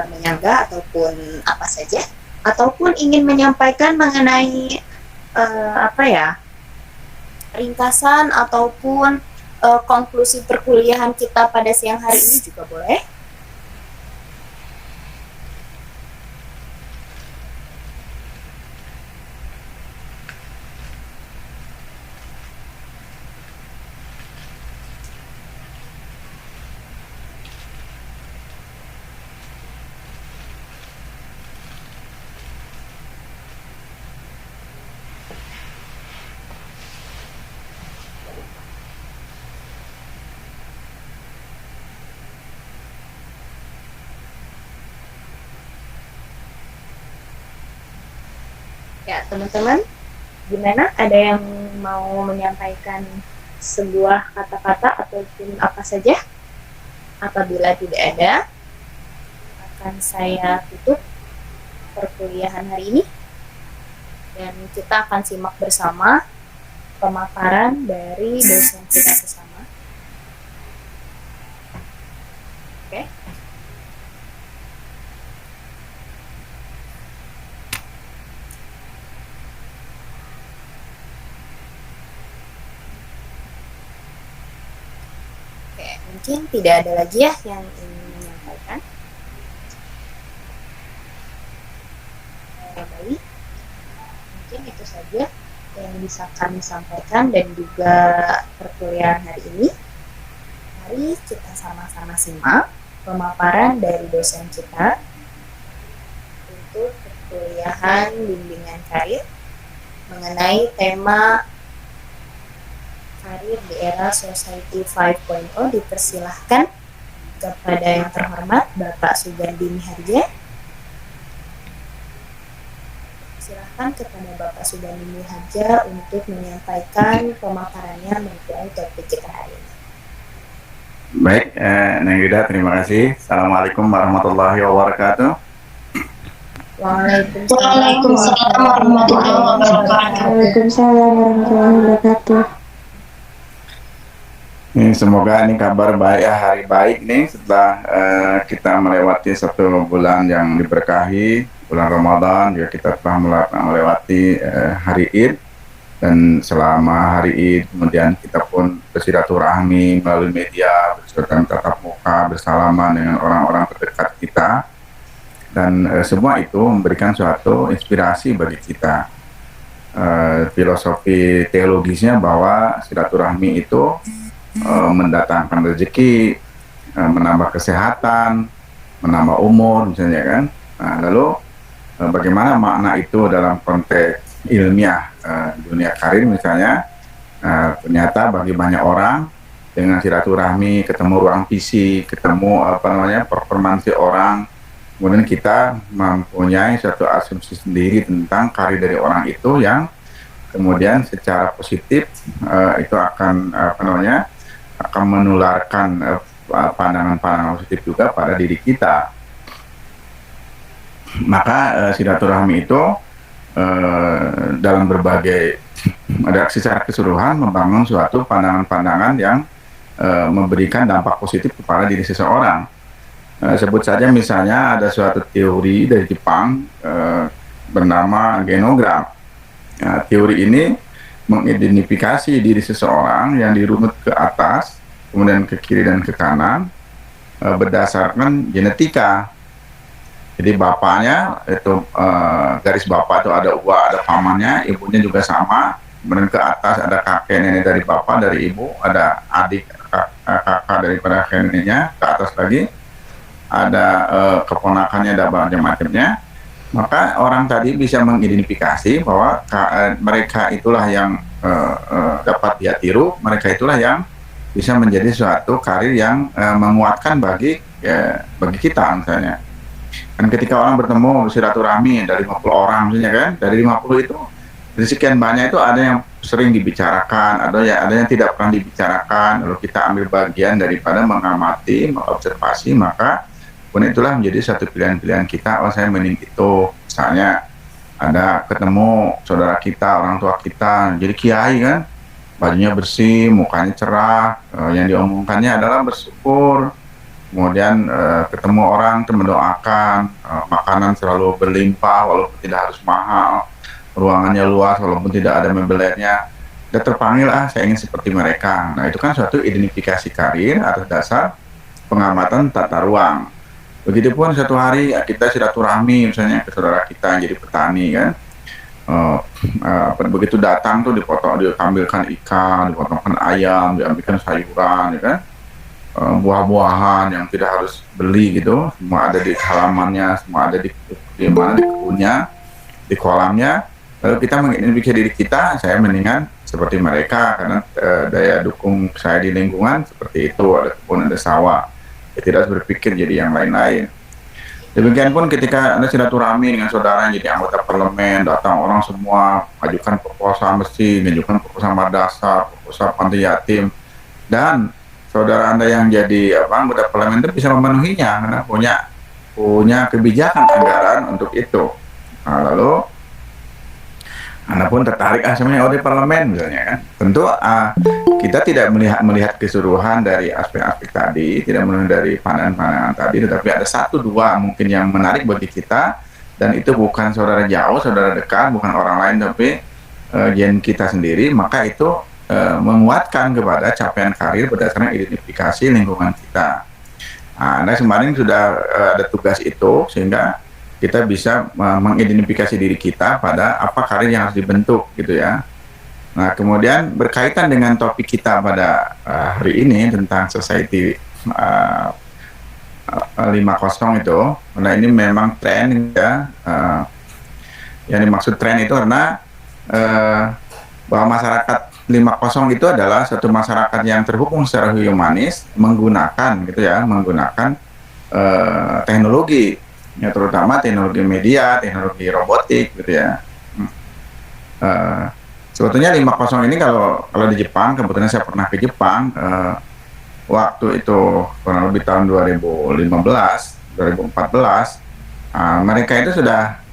menyanggah ataupun apa saja, ataupun ingin menyampaikan mengenai ringkasan ataupun konklusi perkuliahan kita pada siang hari ini juga boleh. Ya, teman-teman, gimana? Ada yang mau menyampaikan sebuah kata-kata ataupun apa saja? Apabila tidak ada, akan saya tutup perkuliahan hari ini dan kita akan simak bersama pemaparan dari dosen kita bersama. Oke. Mungkin tidak ada lagi ya yang ingin menyampaikan. Baik, mungkin itu saja yang bisa kami sampaikan dan juga perkuliahan hari ini. Mari kita sama-sama simak pemaparan dari dosen kita untuk perkuliahan bimbingan karir mengenai tema karir di era Society 5.0. Dipersilahkan kepada yang terhormat Bapak Sugandi Miharja. Silahkan kepada Bapak Sugandi Miharja untuk menyampaikan pemaparannya mengenai topik kita hari ini. Baik, Neng Yuda, terima kasih. Assalamualaikum warahmatullahi wabarakatuh. Waalaikumsalam warahmatullahi wabarakatuh. Waalaikumsalam warahmatullahi wabarakatuh. Semoga ini kabar baik ya, hari baik nih setelah kita melewati satu bulan yang diberkahi, bulan Ramadan. Juga kita telah melewati hari Id, dan selama hari Id kemudian kita pun bersilaturahmi melalui media, tatap muka, bersalaman dengan orang-orang terdekat kita, dan semua itu memberikan suatu inspirasi bagi kita. Filosofi teologisnya bahwa silaturahmi itu mendatangkan rezeki, menambah kesehatan, menambah umur misalnya kan. Nah, lalu bagaimana makna itu dalam konteks ilmiah dunia karir misalnya? Ternyata bagi banyak orang dengan silaturahmi, ketemu ruang visi, ketemu performansi orang, kemudian kita mempunyai satu asumsi sendiri tentang karir dari orang itu yang kemudian secara positif itu akan akan menularkan pandangan-pandangan positif juga pada diri kita. Maka silaturahmi itu dalam berbagai reaksi secara keseluruhan membangun suatu pandangan-pandangan yang memberikan dampak positif kepada diri seseorang. Sebut saja misalnya ada suatu teori dari Jepang bernama genogram. Teori ini mengidentifikasi diri seseorang yang dirunut ke atas, kemudian ke kiri dan ke kanan berdasarkan genetika. Jadi bapaknya itu garis bapak itu ada uang, ada pamannya, ibunya juga sama. Kemudian ke atas ada kakek nenek dari bapak, dari ibu, ada adik kakak daripada kakek neneknya, ke atas lagi ada keponakannya, ada macam-macamnya. Maka orang tadi bisa mengidentifikasi bahwa mereka itulah yang dapat dia tiru, mereka itulah yang bisa menjadi suatu karir yang menguatkan bagi kita misalnya. Kan ketika orang bertemu silaturahmi dari 50 orang misalnya kan, dari 50 itu dari sekian banyak itu ada yang sering dibicarakan, ada yang tidak pernah dibicarakan, lalu kita ambil bagian daripada mengamati, mengobservasi, maka pun itulah menjadi satu pilihan-pilihan kita. Oh, saya mending itu, misalnya ada ketemu saudara kita, orang tua kita, jadi kiai kan, bajunya bersih, mukanya cerah, yang diomongkannya adalah bersyukur. Kemudian ketemu orang itu mendoakan, makanan selalu berlimpah walaupun tidak harus mahal, ruangannya luas walaupun tidak ada mebelnya. Udah terpanggil, saya ingin seperti mereka. Nah itu kan suatu identifikasi karir atas dasar pengamatan tata ruang. Begitupun satu hari kita silaturahmi misalnya ke saudara kita yang jadi petani kan, begitu datang tuh diambilkan ikan, dipotongkan ayam, diambilkan sayuran, ya kan. Buah-buahan yang tidak harus beli gitu, semua ada di halamannya, semua ada di kebunnya, di kolamnya. Lalu kita mengidentifikasi diri kita, saya mendingan seperti mereka karena daya dukung saya di lingkungan seperti itu, ada kebun, ada sawah. Ya, tidak harus berpikir jadi yang lain-lain. Demikian pun ketika Anda silaturahmi dengan saudara yang jadi anggota parlemen, datang orang semua, ajukan proposal mesin, ajukan proposal madrasah, proposal panti yatim, dan saudara Anda yang jadi anggota parlemen itu bisa memenuhinya karena punya kebijakan anggaran untuk itu. Nah, lalu Anda pun tertarik sebenarnya di parlemen misalnya kan. Tentu kita tidak melihat keseluruhan dari aspek-aspek tadi, tidak melihat dari pandangan-pandangan tadi, tetapi ada satu dua mungkin yang menarik bagi kita, dan itu bukan saudara jauh, saudara dekat, bukan orang lain, tapi gen kita sendiri, maka itu menguatkan kepada capaian karir berdasarkan identifikasi lingkungan kita. Nah, kemarin sudah ada tugas itu sehingga kita bisa mengidentifikasi diri kita pada apa karir yang harus dibentuk gitu ya. Nah kemudian berkaitan dengan topik kita pada hari ini tentang society 50 itu, karena ini memang tren ya. Yang dimaksud tren itu karena bahwa masyarakat 50 itu adalah satu masyarakat yang terhubung secara humanis menggunakan gitu ya, menggunakan teknologi ya, terutama teknologi media, teknologi robotik gitu ya. Sebetulnya 50 ini kalau di Jepang, kebetulan saya pernah ke Jepang waktu itu kurang lebih tahun 2015, 2014, mereka itu sudah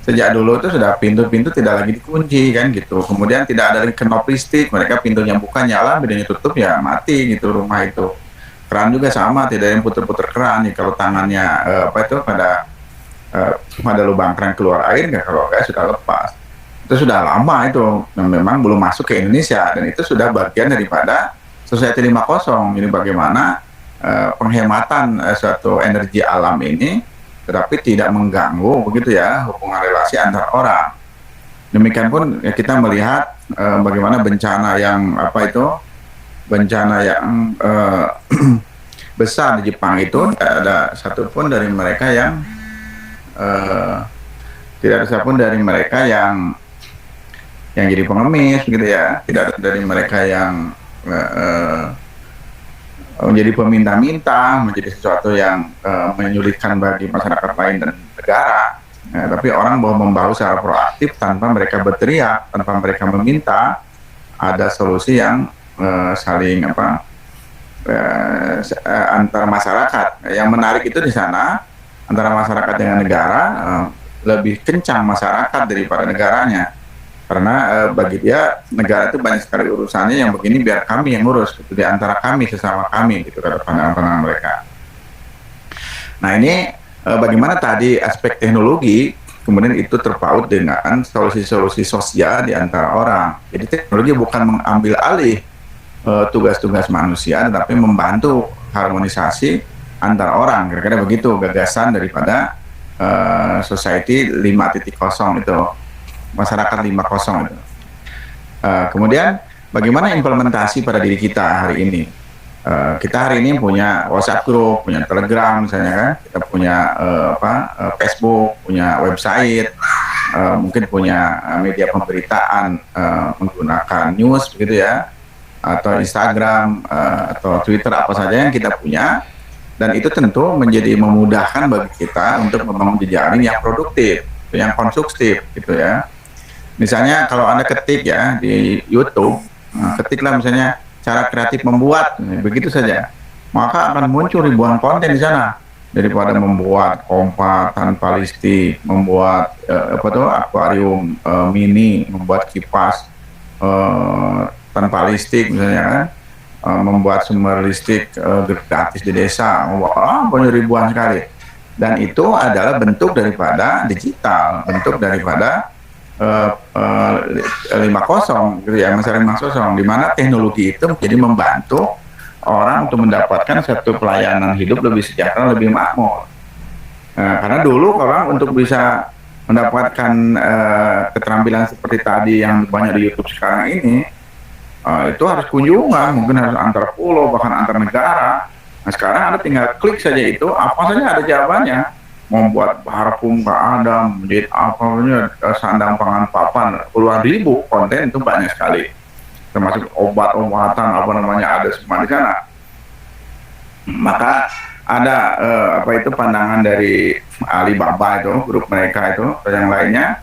sejak dulu itu sudah pintu-pintu tidak lagi dikunci kan gitu. Kemudian tidak ada knop listrik, mereka pintunya buka nyala, pintunya tutup ya mati gitu rumah itu. Keran juga sama, tidak ada yang puter-puter keran nih. Kalau tangannya pada lubang keran keluar air, kalau enggak sudah lepas. Itu sudah lama itu, dan memang belum masuk ke Indonesia, dan itu sudah bagian daripada Society 50. Ini bagaimana penghematan suatu energi alam ini tetapi tidak mengganggu begitu ya hubungan relasi antar orang. Demikian pun ya, kita melihat bagaimana bencana yang bencana yang besar di Jepang itu tidak ada satupun dari mereka yang jadi pengemis gitu ya, tidak ada dari mereka yang menjadi peminta-minta, menjadi sesuatu yang menyulitkan bagi masyarakat lain dan negara. Tapi orang membahu secara proaktif tanpa mereka berteriak, tanpa mereka meminta, ada solusi yang saling antar masyarakat. Yang menarik itu di sana antara masyarakat dengan negara, lebih kencang masyarakat daripada negaranya, karena bagi dia negara itu banyak sekali urusannya, yang begini biar kami yang ngurus, gitu, di antara kami sesama kami, gitu kata pandangan mereka. Nah ini bagaimana tadi aspek teknologi kemudian itu terpaut dengan solusi-solusi sosial di antara orang. Jadi teknologi bukan mengambil alih tugas-tugas manusia, tetapi membantu harmonisasi antara orang. Kira-kira begitu gagasan daripada Society 5.0 itu, masyarakat 5.0 itu. Kemudian bagaimana implementasi pada diri kita hari ini? Kita hari ini punya WhatsApp group, punya Telegram misalnya kan, kita punya Facebook, punya website, mungkin punya media pemberitaan menggunakan news begitu ya, atau Instagram atau Twitter, apa saja yang kita punya, dan itu tentu menjadi memudahkan bagi kita untuk membangun jejaring yang produktif, yang konstruktif gitu ya. Misalnya kalau Anda ketik ya di YouTube, ketiklah misalnya cara kreatif membuat, begitu saja, maka akan muncul ribuan konten di sana. Daripada membuat kompa tanpa listrik, membuat akuarium mini, membuat kipas tanpa listrik misalnya kan, membuat sumber listrik gratis di desa, banyak ribuan sekali. Dan itu adalah bentuk daripada digital, bentuk daripada 5.0 gitu ya, masalah 5.0, di mana teknologi itu menjadi membantu orang untuk mendapatkan satu pelayanan hidup lebih sejahtera, lebih makmur. Karena dulu orang untuk bisa mendapatkan keterampilan seperti tadi yang banyak di YouTube sekarang ini, itu harus kunjungan, mungkin harus antar pulau, bahkan antar negara. Nah sekarang Anda tinggal klik saja itu, apa saja ada jawabannya. Membuat parfum ke Adam, menjadi sandang pangan papan, puluhan ribu konten itu banyak sekali, termasuk obat-obatan ada semua di sana. Maka ada pandangan dari Alibaba itu, grup mereka itu, atau yang lainnya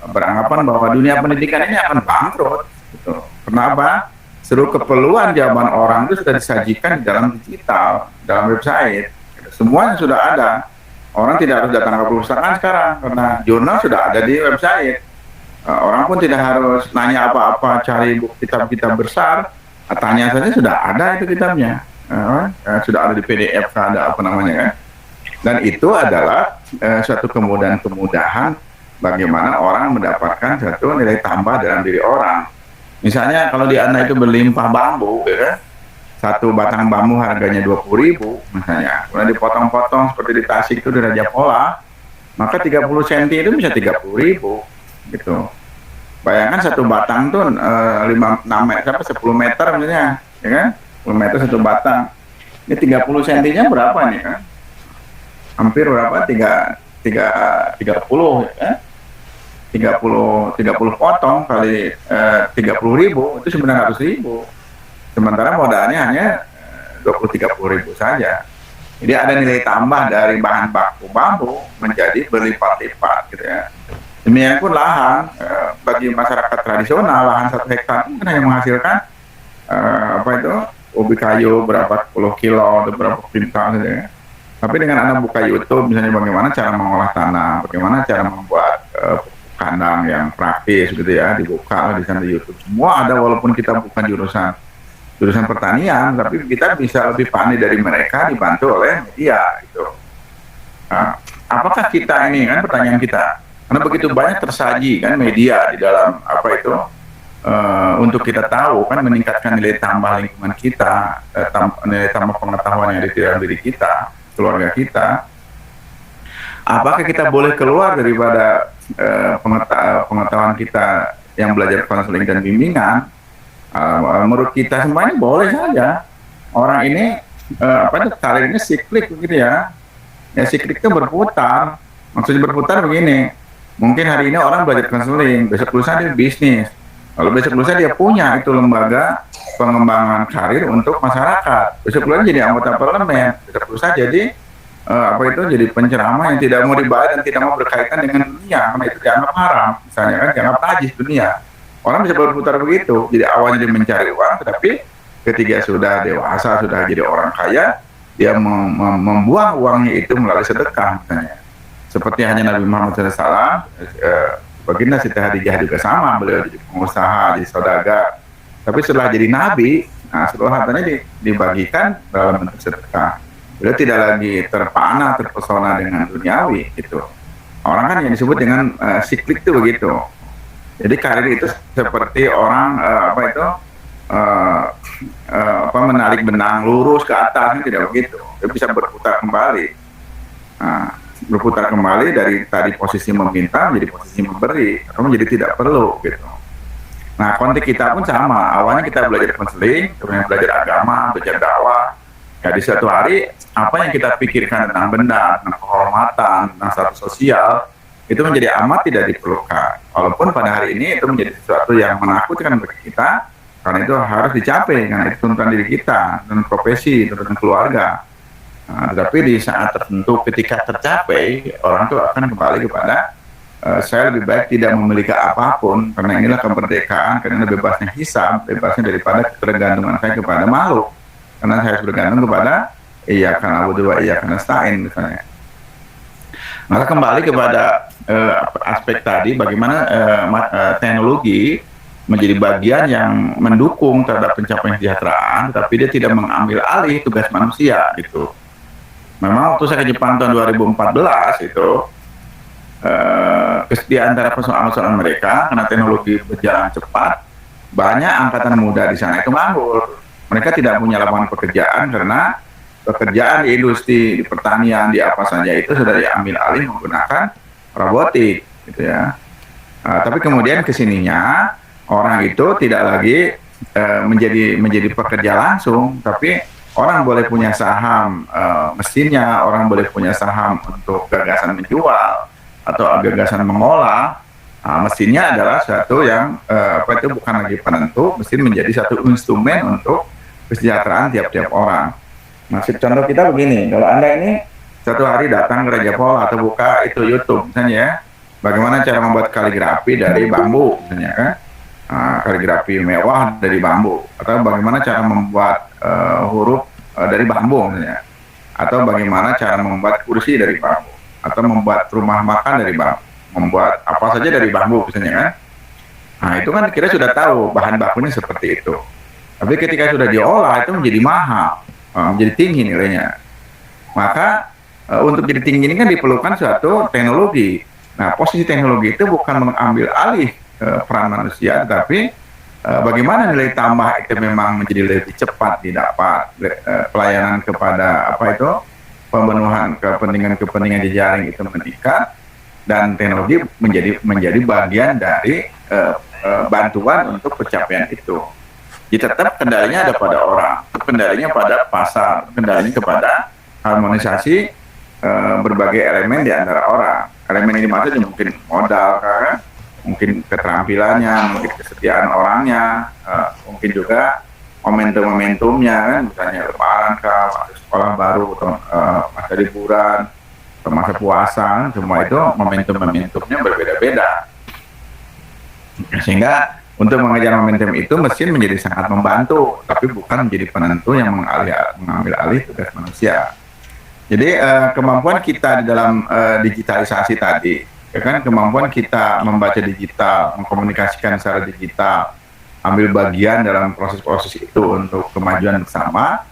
beranggapan bahwa dunia pendidikan ini akan bangkrut. Gitu. Kenapa? Seluruh keperluan jawaban orang itu sudah disajikan di dalam digital, dalam website, semuanya sudah ada. Orang tidak harus datang ke perpustakaan sekarang, karena jurnal sudah ada di website. Orang pun tidak harus nanya apa-apa, cari kitab-kitab besar, tanya saja sudah ada itu kitabnya. Sudah ada di PDF, ada kan. Dan itu adalah suatu kemudahan bagaimana orang mendapatkan satu nilai tambah dalam diri orang. Misalnya kalau di Anda itu berlimpah bambu, ya kan? Satu batang bambu harganya 20.000 misalnya, kemudian dipotong-potong seperti di Tasik itu di Raja Pola, maka 30 cm itu bisa 30.000 gitu. Bayangkan satu batang tuh 10 meter misalnya, ya kan? 10 meter satu batang. Ini 30 cm-nya berapa nih kan? Hampir berapa? 30 ya. 30 potong kali 30.000 itu 900.000. Sementara modalnya hanya 20-30.000 saja. Jadi ada nilai tambah dari bahan baku bambu menjadi berlipat-lipat gitu ya. Demikian pun lahan, bagi masyarakat tradisional lahan 1 hektar mungkin hanya menghasilkan ubi kayu berapa puluh kilo atau berapa kuintal gitu ya. Tapi dengan Anda buka YouTube misalnya bagaimana cara mengolah tanah, bagaimana cara membuat kandang yang praktis gitu ya, dibuka di sana di YouTube. Semua ada walaupun kita bukan jurusan pertanian, tapi kita bisa lebih pandai dari mereka dibantu oleh media gitu. Nah, apakah kita ini kan pertanyaan kita, karena begitu banyak tersaji kan media di dalam untuk kita tahu kan meningkatkan nilai tambah lingkungan kita, nilai tambah pengetahuan yang ada di dalam diri kita, keluarga kita. Apakah kita boleh keluar daripada pengetahuan kita yang belajar konseling dan bimbingan? Menurut kita semuanya boleh saja. Orang ini karirnya siklik begitu ya. Ya siklik itu berputar. Maksudnya berputar begini. Mungkin hari ini orang belajar konseling, besok lusa dia bisnis. Lalu besok lusa dia punya itu lembaga pengembangan karir untuk masyarakat. Besok lusa jadi anggota parlemen. Besok lusa jadi jadi penceramah yang tidak mau dibayar dan tidak mau berkaitan dengan dunia, karena itu dianggap haram. Misalnya kan dianggap najis dunia. Orang bisa berputar begitu. Jadi awalnya dia mencari uang, tetapi ketika sudah dewasa, sudah jadi orang kaya, dia membuang uangnya itu melalui sedekah misalnya. Seperti hanya Nabi Muhammad SAW, baginda Siti Khadijah juga sama, beliau jadi pengusaha, jadi saudagar. Tapi setelah jadi nabi, nah setelah hartanya dibagikan dalam bentuk sedekah. Beliau tidak lagi terpana, terpesona dengan duniawi gitu. Orang kan yang disebut dengan siklik itu begitu. Jadi karir itu seperti orang menarik benang lurus ke atas, tidak begitu. Dia bisa berputar kembali. Nah, berputar kembali dari tadi posisi meminta menjadi posisi memberi, atau menjadi tidak perlu gitu. Nah, konteks kita pun sama. Awalnya kita belajar konseling, kemudian belajar agama, belajar dakwah. Ya, di suatu hari apa yang kita pikirkan tentang benda, tentang kehormatan, tentang status sosial itu menjadi amat tidak diperlukan. Walaupun pada hari ini itu menjadi sesuatu yang menakutkan bagi kita, karena itu harus dicapai, karena itu tuntutan diri kita, tuntutan profesi, tuntutan keluarga. Nah, tetapi di saat tertentu ketika tercapai, orang itu akan kembali kepada saya lebih baik tidak memiliki apapun, karena inilah kemerdekaan, karena bebasnya hisab, bebasnya daripada ketergantungan saya kepada makhluk. Karena saya harus bergantung kepada iyyaka na'budu wa iyyaka nasta'in misalnya. Maka kembali kepada aspek tadi, bagaimana teknologi menjadi bagian yang mendukung terhadap pencapaian kesejahteraan, tetapi dia tidak mengambil alih tugas manusia gitu. Memang waktu saya ke Jepang tahun 2014 itu di antara persoalan-persoalan mereka, karena teknologi berjalan cepat, banyak angkatan muda di sana itu nganggur. Mereka tidak punya lapangan pekerjaan karena pekerjaan di industri, di pertanian, di apa saja itu sudah diambil alih menggunakan robotik, gitu ya. Tapi kemudian kesininya orang itu tidak lagi menjadi pekerja langsung, tapi orang boleh punya saham mesinnya, orang boleh punya saham untuk gagasan menjual atau gagasan mengolah. Mesinnya adalah satu yang itu bukan lagi penentu, mesin menjadi satu instrumen untuk kesejahteraan tiap-tiap orang. Masih contoh kita begini, kalau Anda ini satu hari datang ke Raja Pol atau buka itu YouTube misalnya ya, bagaimana cara membuat kaligrafi dari bambu misalnya kan, kaligrafi mewah dari bambu, atau bagaimana cara membuat huruf dari bambu misalnya, atau bagaimana cara membuat kursi dari bambu, atau membuat rumah makan dari bambu, membuat apa saja dari bambu misalnya kan. Nah itu kan kita sudah tahu bahan bakunya seperti itu. Tapi ketika sudah diolah itu menjadi mahal, menjadi tinggi nilainya. Maka untuk jadi tinggi ini kan diperlukan suatu teknologi. Nah posisi teknologi itu bukan mengambil alih peran manusia, tapi bagaimana nilai tambah itu memang menjadi lebih cepat didapat, pelayanan kepada pemenuhan kepentingan jejaring itu meningkat, dan teknologi menjadi bagian dari bantuan untuk pencapaian itu. Jadi tetap kendalinya ada pada orang, kendalinya pada pasar, kendalinya kepada harmonisasi berbagai elemen di antara orang. Elemen ini maksudnya mungkin modal, kan? Mungkin keterampilannya, mungkin kesetiaan orangnya, mungkin juga momentum-momentumnya, kan? Misalnya lebaran, masa sekolah baru, atau masa liburan, atau masa puasa, semua itu momentum-momentumnya berbeda-beda. Sehingga untuk mengejar momentum itu mesin menjadi sangat membantu, tapi bukan menjadi penentu yang mengambil alih tugas manusia. Jadi kemampuan kita di dalam digitalisasi tadi, ya kan, kemampuan kita membaca digital, mengkomunikasikan secara digital, ambil bagian dalam proses-proses itu untuk kemajuan bersama,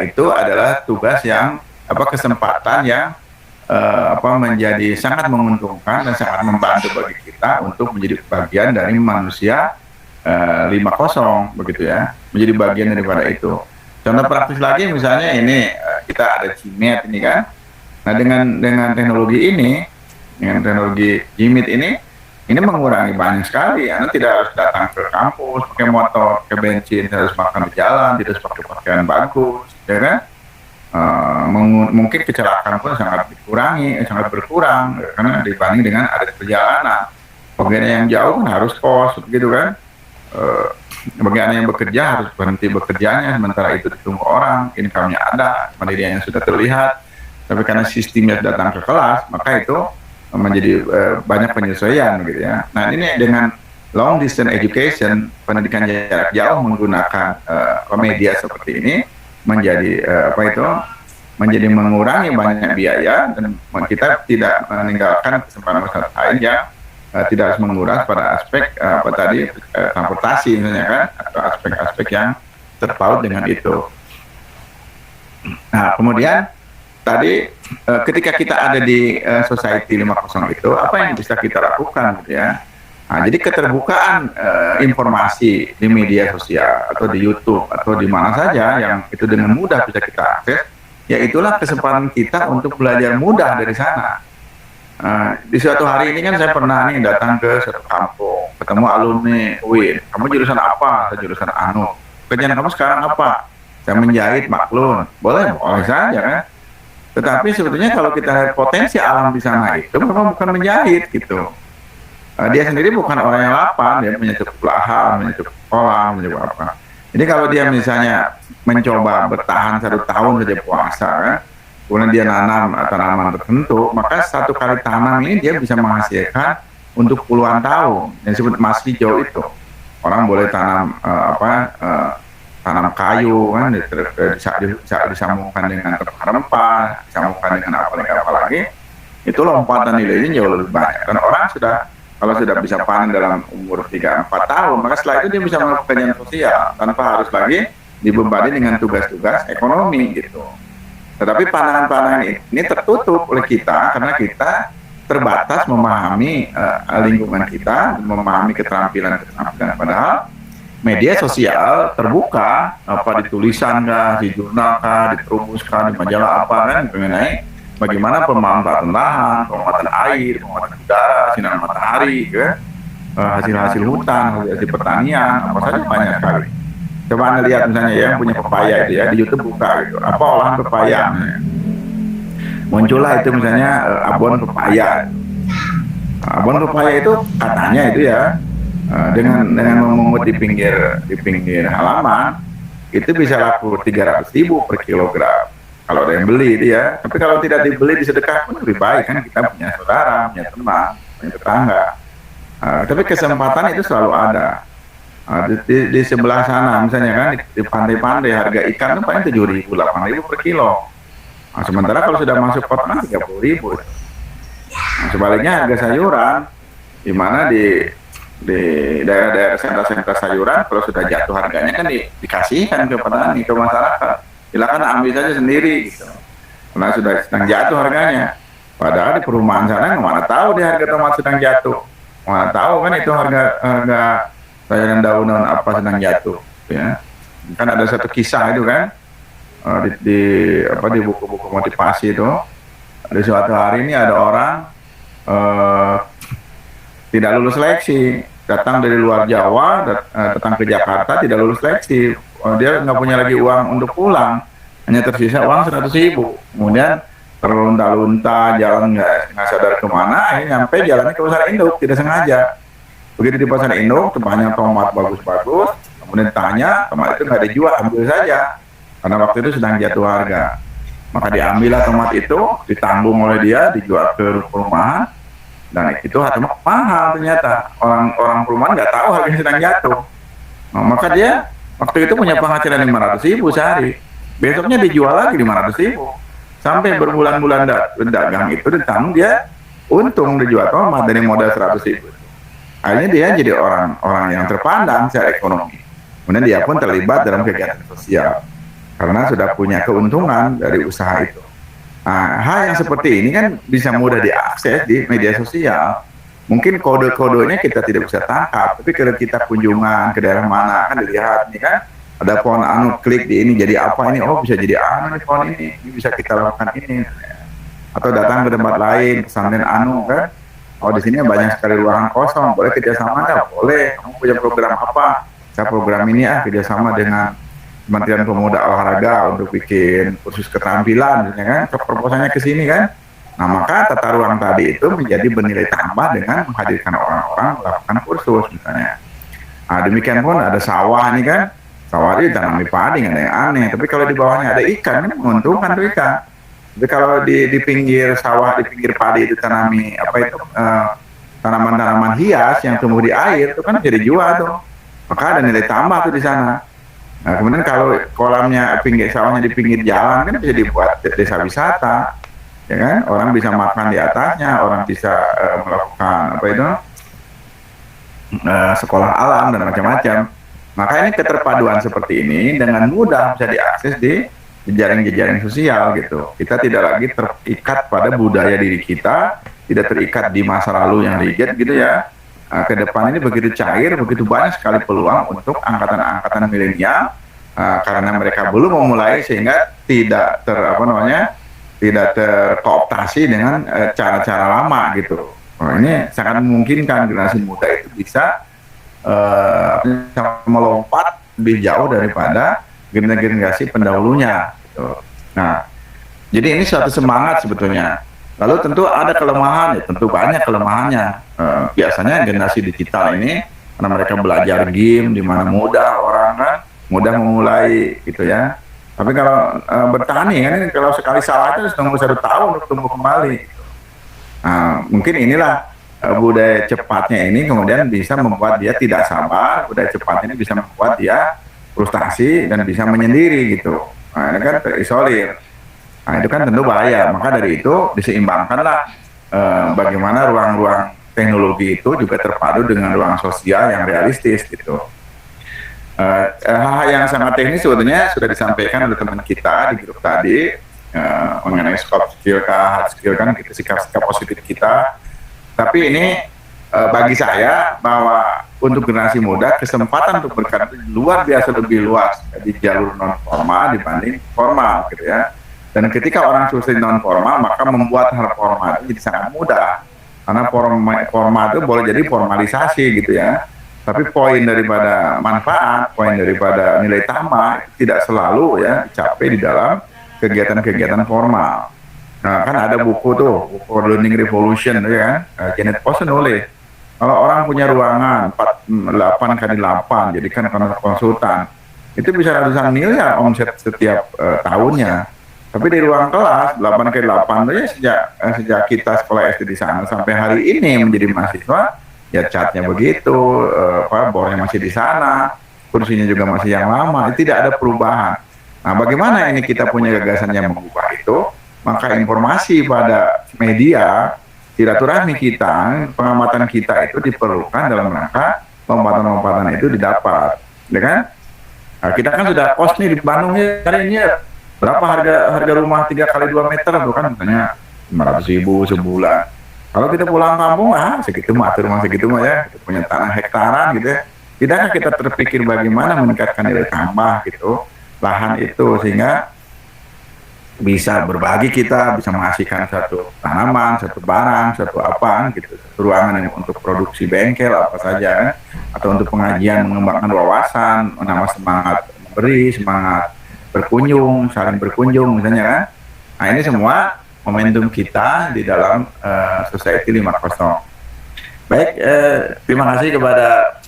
itu adalah tugas yang kesempatan yang menjadi sangat menguntungkan dan sangat membantu bagi kita untuk menjadi bagian dari manusia 5.0 begitu ya, menjadi bagian daripada itu. Contoh praktis lagi misalnya ini kita ada Gmeet ini kan. Nah dengan teknologi ini, dengan teknologi Gmeet ini mengurangi banyak sekali. Anda tidak harus datang ke kampus pakai motor, pakai bensin, tidak harus makan di jalan, tidak harus pakai pakaian bagus, ya kan? Mungkin kecelakaan pun sangat berkurang karena dibanding dengan ada perjalanan. Bagi yang jauh kan harus kos begitu kan. Bagi anak yang bekerja harus berhenti bekerjanya, sementara itu ditunggu orang, income-nya ada, mandiriannya sudah terlihat, tapi karena sistemnya datang ke kelas, maka itu menjadi banyak penyesuaian gitu ya. Nah ini dengan long distance education, pendidikan jarak jauh menggunakan media seperti ini menjadi menjadi mengurangi banyak biaya, dan kita tidak meninggalkan kesempatan masyarakat lain yang tidak harus menguras pada aspek transportasi misalnya kan, atau aspek-aspek yang terpaut dengan itu. Nah, kemudian tadi ketika kita ada di Society 50 itu, apa yang bisa kita lakukan gitu ya? Nah, jadi keterbukaan informasi di media sosial atau di YouTube atau di mana saja yang itu dengan mudah bisa kita akses, ya itulah kesempatan kita untuk belajar mudah dari sana. Di suatu hari ini kan saya pernah nih datang ke satu kampung, ketemu alumni UIN. Kamu jurusan apa? Saya jurusan anu. Kerjaan kamu sekarang apa? Saya menjahit, maklun. Boleh saja kan. Tetapi sebetulnya kalau kita lihat potensi alam di sana itu memang bukan menjahit gitu. Dia sendiri bukan orang yang lapar, dia punya cukup lahan, punya cukup kolam, punya cukup apa. Jadi kalau dia misalnya mencoba bertahan 1 tahun saja puasa kan, kemudian dia nanam tanaman tertentu, maka 1 kali tanam ini dia bisa menghasilkan untuk puluhan tahun. Yang disebut emas hijau itu. Orang boleh tanam tanam kayu kan, bisa disambungkan dengan rempah, disambungkan dengan apa lagi. Itu lompatan nilainya jauh lebih banyak. Karena orang kalau sudah bisa panen dalam umur 3-4 tahun, maka setelah itu dia bisa melakukan kerjaan sosial tanpa harus lagi dibebani dengan tugas-tugas ekonomi gitu. Tetapi pandangan-pandangan ini tertutup oleh kita karena kita terbatas memahami lingkungan kita, memahami keterampilan. Padahal media sosial terbuka, di tulisan kah, di jurnal kah, di Trubus kah, di majalah apa kan, mengenai bagaimana pemanfaatan lahan, pemanfaatan air, pemanfaatan udara, sinar matahari, hasil-hasil hutan, hasil pertanian, apa saja banyak sekali. Coba Anda lihat misalnya yang punya pepaya itu ya, di YouTube buka gitu, apa olahan pepaya. Muncullah itu misalnya abon pepaya. Abon pepaya itu katanya itu ya, dengan memungut di pinggir halaman, itu bisa laku 300.000 per kilogram. Kalau ada yang beli itu ya, tapi kalau tidak dibeli disedekah pun lebih baik kan, kita punya saudara, punya teman, punya tetangga. Tapi kesempatan itu selalu ada. Di sebelah sana misalnya kan, di pantai-pantai harga ikan itu paling 7.000, 8.000 per kilo. Sementara kalau sudah masuk kota 30.000. Sebaliknya harga sayuran, di mana di daerah-daerah sentra-sentra sayuran kalau sudah jatuh harganya kan dikasihkan ke petani, ke masyarakat. Silakan ambil saja sendiri gitu. Karena sudah sedang jatuh harganya. Padahal di perumahan sana mana tahu di harga tomat sedang jatuh. Mana tahu kan itu harga sayuran daun apa sedang jatuh ya. Kan ada satu kisah itu kan di buku-buku motivasi itu. Di suatu hari ini ada orang tidak lulus seleksi, datang dari luar Jawa, datang ke Jakarta tidak lulus seleksi. Dia nggak punya lagi uang untuk pulang, hanya tersisa uang 100.000. Kemudian terlunta-lunta, jalan nggak sadar kemana, akhirnya nyampe jalannya ke pasar induk, tidak sengaja. Begitu di pasar induk, tempatnya tomat bagus-bagus, kemudian tanya, tomat itu nggak dijual, ambil saja, karena waktu itu sedang jatuh harga. Maka diambillah tomat itu, ditanggung oleh dia, dijual ke perumahan, dan itu harganya mahal ternyata. Orang perumahan nggak tahu harganya sedang jatuh. Maka dia waktu itu punya penghasilan 500.000 sehari. Besoknya dijual lagi 500.000. Sampai berbulan-bulan dagang itu ditanggung dia untung dijual tomat dari modal 100.000. Akhirnya dia jadi orang yang terpandang secara ekonomi. Kemudian dia pun terlibat dalam kegiatan sosial karena sudah punya keuntungan dari usaha itu. Nah, hal yang seperti ini kan bisa mudah diakses di media sosial. Mungkin kode-kodenya kita tidak bisa tangkap, tapi kalau kita kunjungan ke daerah mana kan dilihat nih kan, ada pohon anu, klik di ini jadi apa ini, oh bisa jadi anu nih pohon ini bisa kita lakukan ini. Atau datang ke tempat lain, pesantren anu kan, oh di sini banyak sekali ruangan kosong, boleh kerjasama nggak? Boleh. Kamu punya program apa? Saya program ini kerjasama dengan Kementerian Pemuda Olahraga untuk bikin kursus keterampilan, misalnya kan, proposalnya ke sini kan. Nah, maka tata ruang tadi itu menjadi bernilai tambah dengan menghadirkan orang-orang melakukan kursus misalnya. Nah, demikian pun ada sawah nih kan, sawah itu ditanami padi, nggak ada yang aneh. Tapi kalau di bawahnya ada ikan, kan menguntungkan tuh ikan. Tapi kalau di pinggir sawah, di pinggir padi itu tanami tanaman-tanaman hias yang tumbuh di air itu kan jadi jual tuh, maka ada nilai tambah tuh di sana. Nah, kemudian kalau kolamnya pinggir sawahnya di pinggir jalan kan bisa dibuat desa wisata, ya kan? Orang bisa makan di atasnya, orang bisa melakukan apa itu sekolah alam dan macam-macam. Maka ini keterpaduan seperti ini dengan mudah bisa diakses di jejaring-jejaring sosial gitu. Kita tidak lagi terikat pada budaya diri kita, tidak terikat di masa lalu yang rigid gitu ya. Ke depan ini begitu cair, begitu banyak sekali peluang untuk angkatan-angkatan milenial karena mereka belum memulai sehingga tidak tidak terkooptasi dengan cara-cara lama gitu. Ini sangat memungkinkan generasi muda itu bisa melompat lebih jauh daripada generasi pendahulunya. Gitu. Nah, jadi ini suatu semangat sebetulnya. Lalu tentu ada kelemahan, ya tentu banyak kelemahannya. Biasanya generasi digital ini karena mereka belajar game di mana mudah orang kan mudah memulai gitu ya. Tapi kalau bertani kan kalau sekali salah itu harus tunggu 1 tahun untuk tumbuh kembali. Nah, mungkin inilah budaya cepatnya ini kemudian bisa membuat dia tidak sabar, budaya cepat ini bisa membuat dia frustasi dan bisa menyendiri gitu. Nah, ini kan terisolir. Nah, itu kan tentu bahaya. Maka dari itu diseimbangkanlah bagaimana ruang-ruang teknologi itu juga terpadu dengan ruang sosial yang realistis gitu. Hal yang sangat teknis sebetulnya sudah disampaikan oleh teman kita di grup tadi mengenai soft skill hard skill kan gitu, sikap-sikap positif kita. Tapi ini bagi saya bahwa untuk generasi muda kesempatan untuk berkarya luar biasa lebih luas di jalur non formal dibanding formal gitu ya. Dan ketika orang sukses non formal maka membuat hal formal itu jadi sangat mudah karena formal itu boleh jadi formalisasi gitu ya. Tapi poin daripada manfaat, poin daripada nilai tambah tidak selalu ya dicapai di dalam kegiatan-kegiatan formal. Nah, kan ada buku tuh, buku Learning Revolution ya kan, Janet Poston nulis. Kalau orang punya ruangan 8 kali 8, jadi kan konsultan, itu bisa ratusan miliar omset setiap tahunnya. Tapi di ruang kelas 8 kali 8 itu ya sejak kita sekolah SD di sana sampai hari ini menjadi mahasiswa, ya catnya begitu, bornya masih di sana, kursinya juga masih yang lama, tidak ada perubahan. Nah, bagaimana ini kita punya gagasan yang mengubah itu? Maka informasi pada media, silaturahmi kita, pengamatan kita itu diperlukan dalam rangka lompatan-lompatan itu didapat, ya kan? Nah, kita kan sudah kos nih di Bandung ya, hari ini berapa harga rumah 3 kali 2 meter tuh kan misalnya 500.000 sebulan. Kalau kita pulang kampung segitu mah rumah segitu mah ya, kita punya tanah hektaran gitu ya. Tidakkah kita terpikir bagaimana meningkatkan nilai tambah gitu lahan itu sehingga bisa berbagi, kita bisa menghasilkan satu tanaman, satu barang, satu apa gitu, satu ruangan yang untuk produksi bengkel apa saja, atau untuk pengajian mengembangkan wawasan, menambah semangat memberi, semangat berkunjung, saling berkunjung misalnya kan. Nah, ini semua momentum kita di dalam Society 50. Baik, terima kasih kepada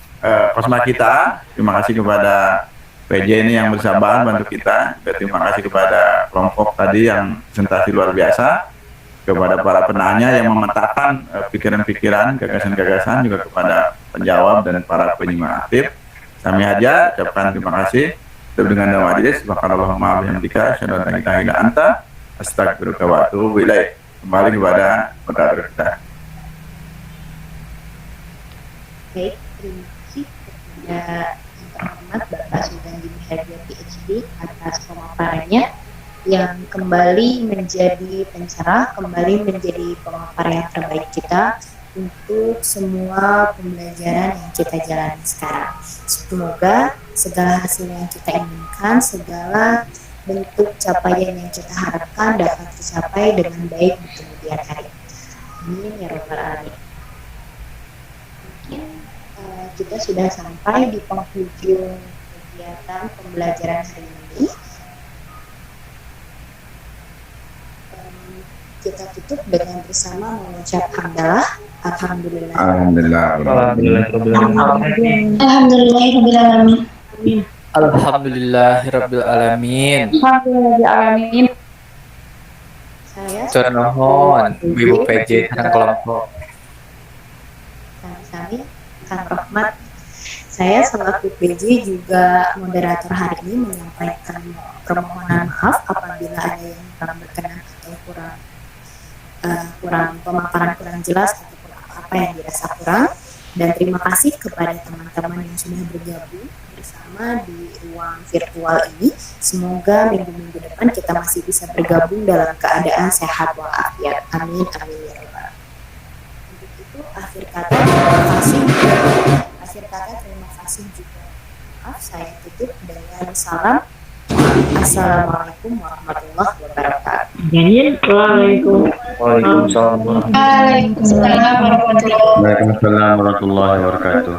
Kosma kita, terima kasih kepada PJ ini yang bersabar bantu kita, terima kasih kepada kelompok tadi yang presentasi luar biasa, kepada para penanya yang memetakan pikiran-pikiran, gagasan-gagasan, juga kepada penjawab dan para penyimak aktif. Kami aja ucapkan terima kasih. Dengan nama majelis, subhanallahumma bihamdika, asyhadu an la ilaha illa anta, astagfiruka wa atubu ilaik. Kembali kepada moderator kita. Baik, terima kasih kepada yang terhormat Bapak Sultan Jimmy Hadiah PhD atas pemaparannya yang kembali menjadi pencerah, kembali menjadi pemapar yang terbaik kita untuk semua pembelajaran yang kita jalani sekarang. Semoga segala hasil yang kita inginkan, segala bentuk capaian yang kita harapkan dapat tercapai dengan baik di kemudian hari. Amin ya rabbal alamin. Mungkin kita sudah sampai di penghujung kegiatan pembelajaran hari ini. Kita tutup dengan bersama mengucap hamdalah. Alhamdulillah. Alhamdulillah. Alhamdulillahirabbil alamin. Saya Turun mohon Ibu PJ dan kelompok. Sami-sami, Kang Rohmat. Saya selaku PJ juga moderator hari ini menyampaikan permohonan maaf apabila ada yang kurang berkenan atau kurang pemaparan kurang jelas ataupun apa yang dirasa kurang. Dan terima kasih kepada teman-teman yang sudah bergabung bersama di ruang virtual ini. Semoga minggu-minggu depan kita masih bisa bergabung dalam keadaan sehat walafiat. Amin, amin ya rabbal. Untuk itu akhir kata terima kasih juga. Maaf, saya tutup dengan salam. Assalamualaikum warahmatullahi wabarakatuh. Waalaikumsalam. Waalaikumsalam warahmatullahi wabarakatuh. Waalaikumsalam warahmatullahi wabarakatuh.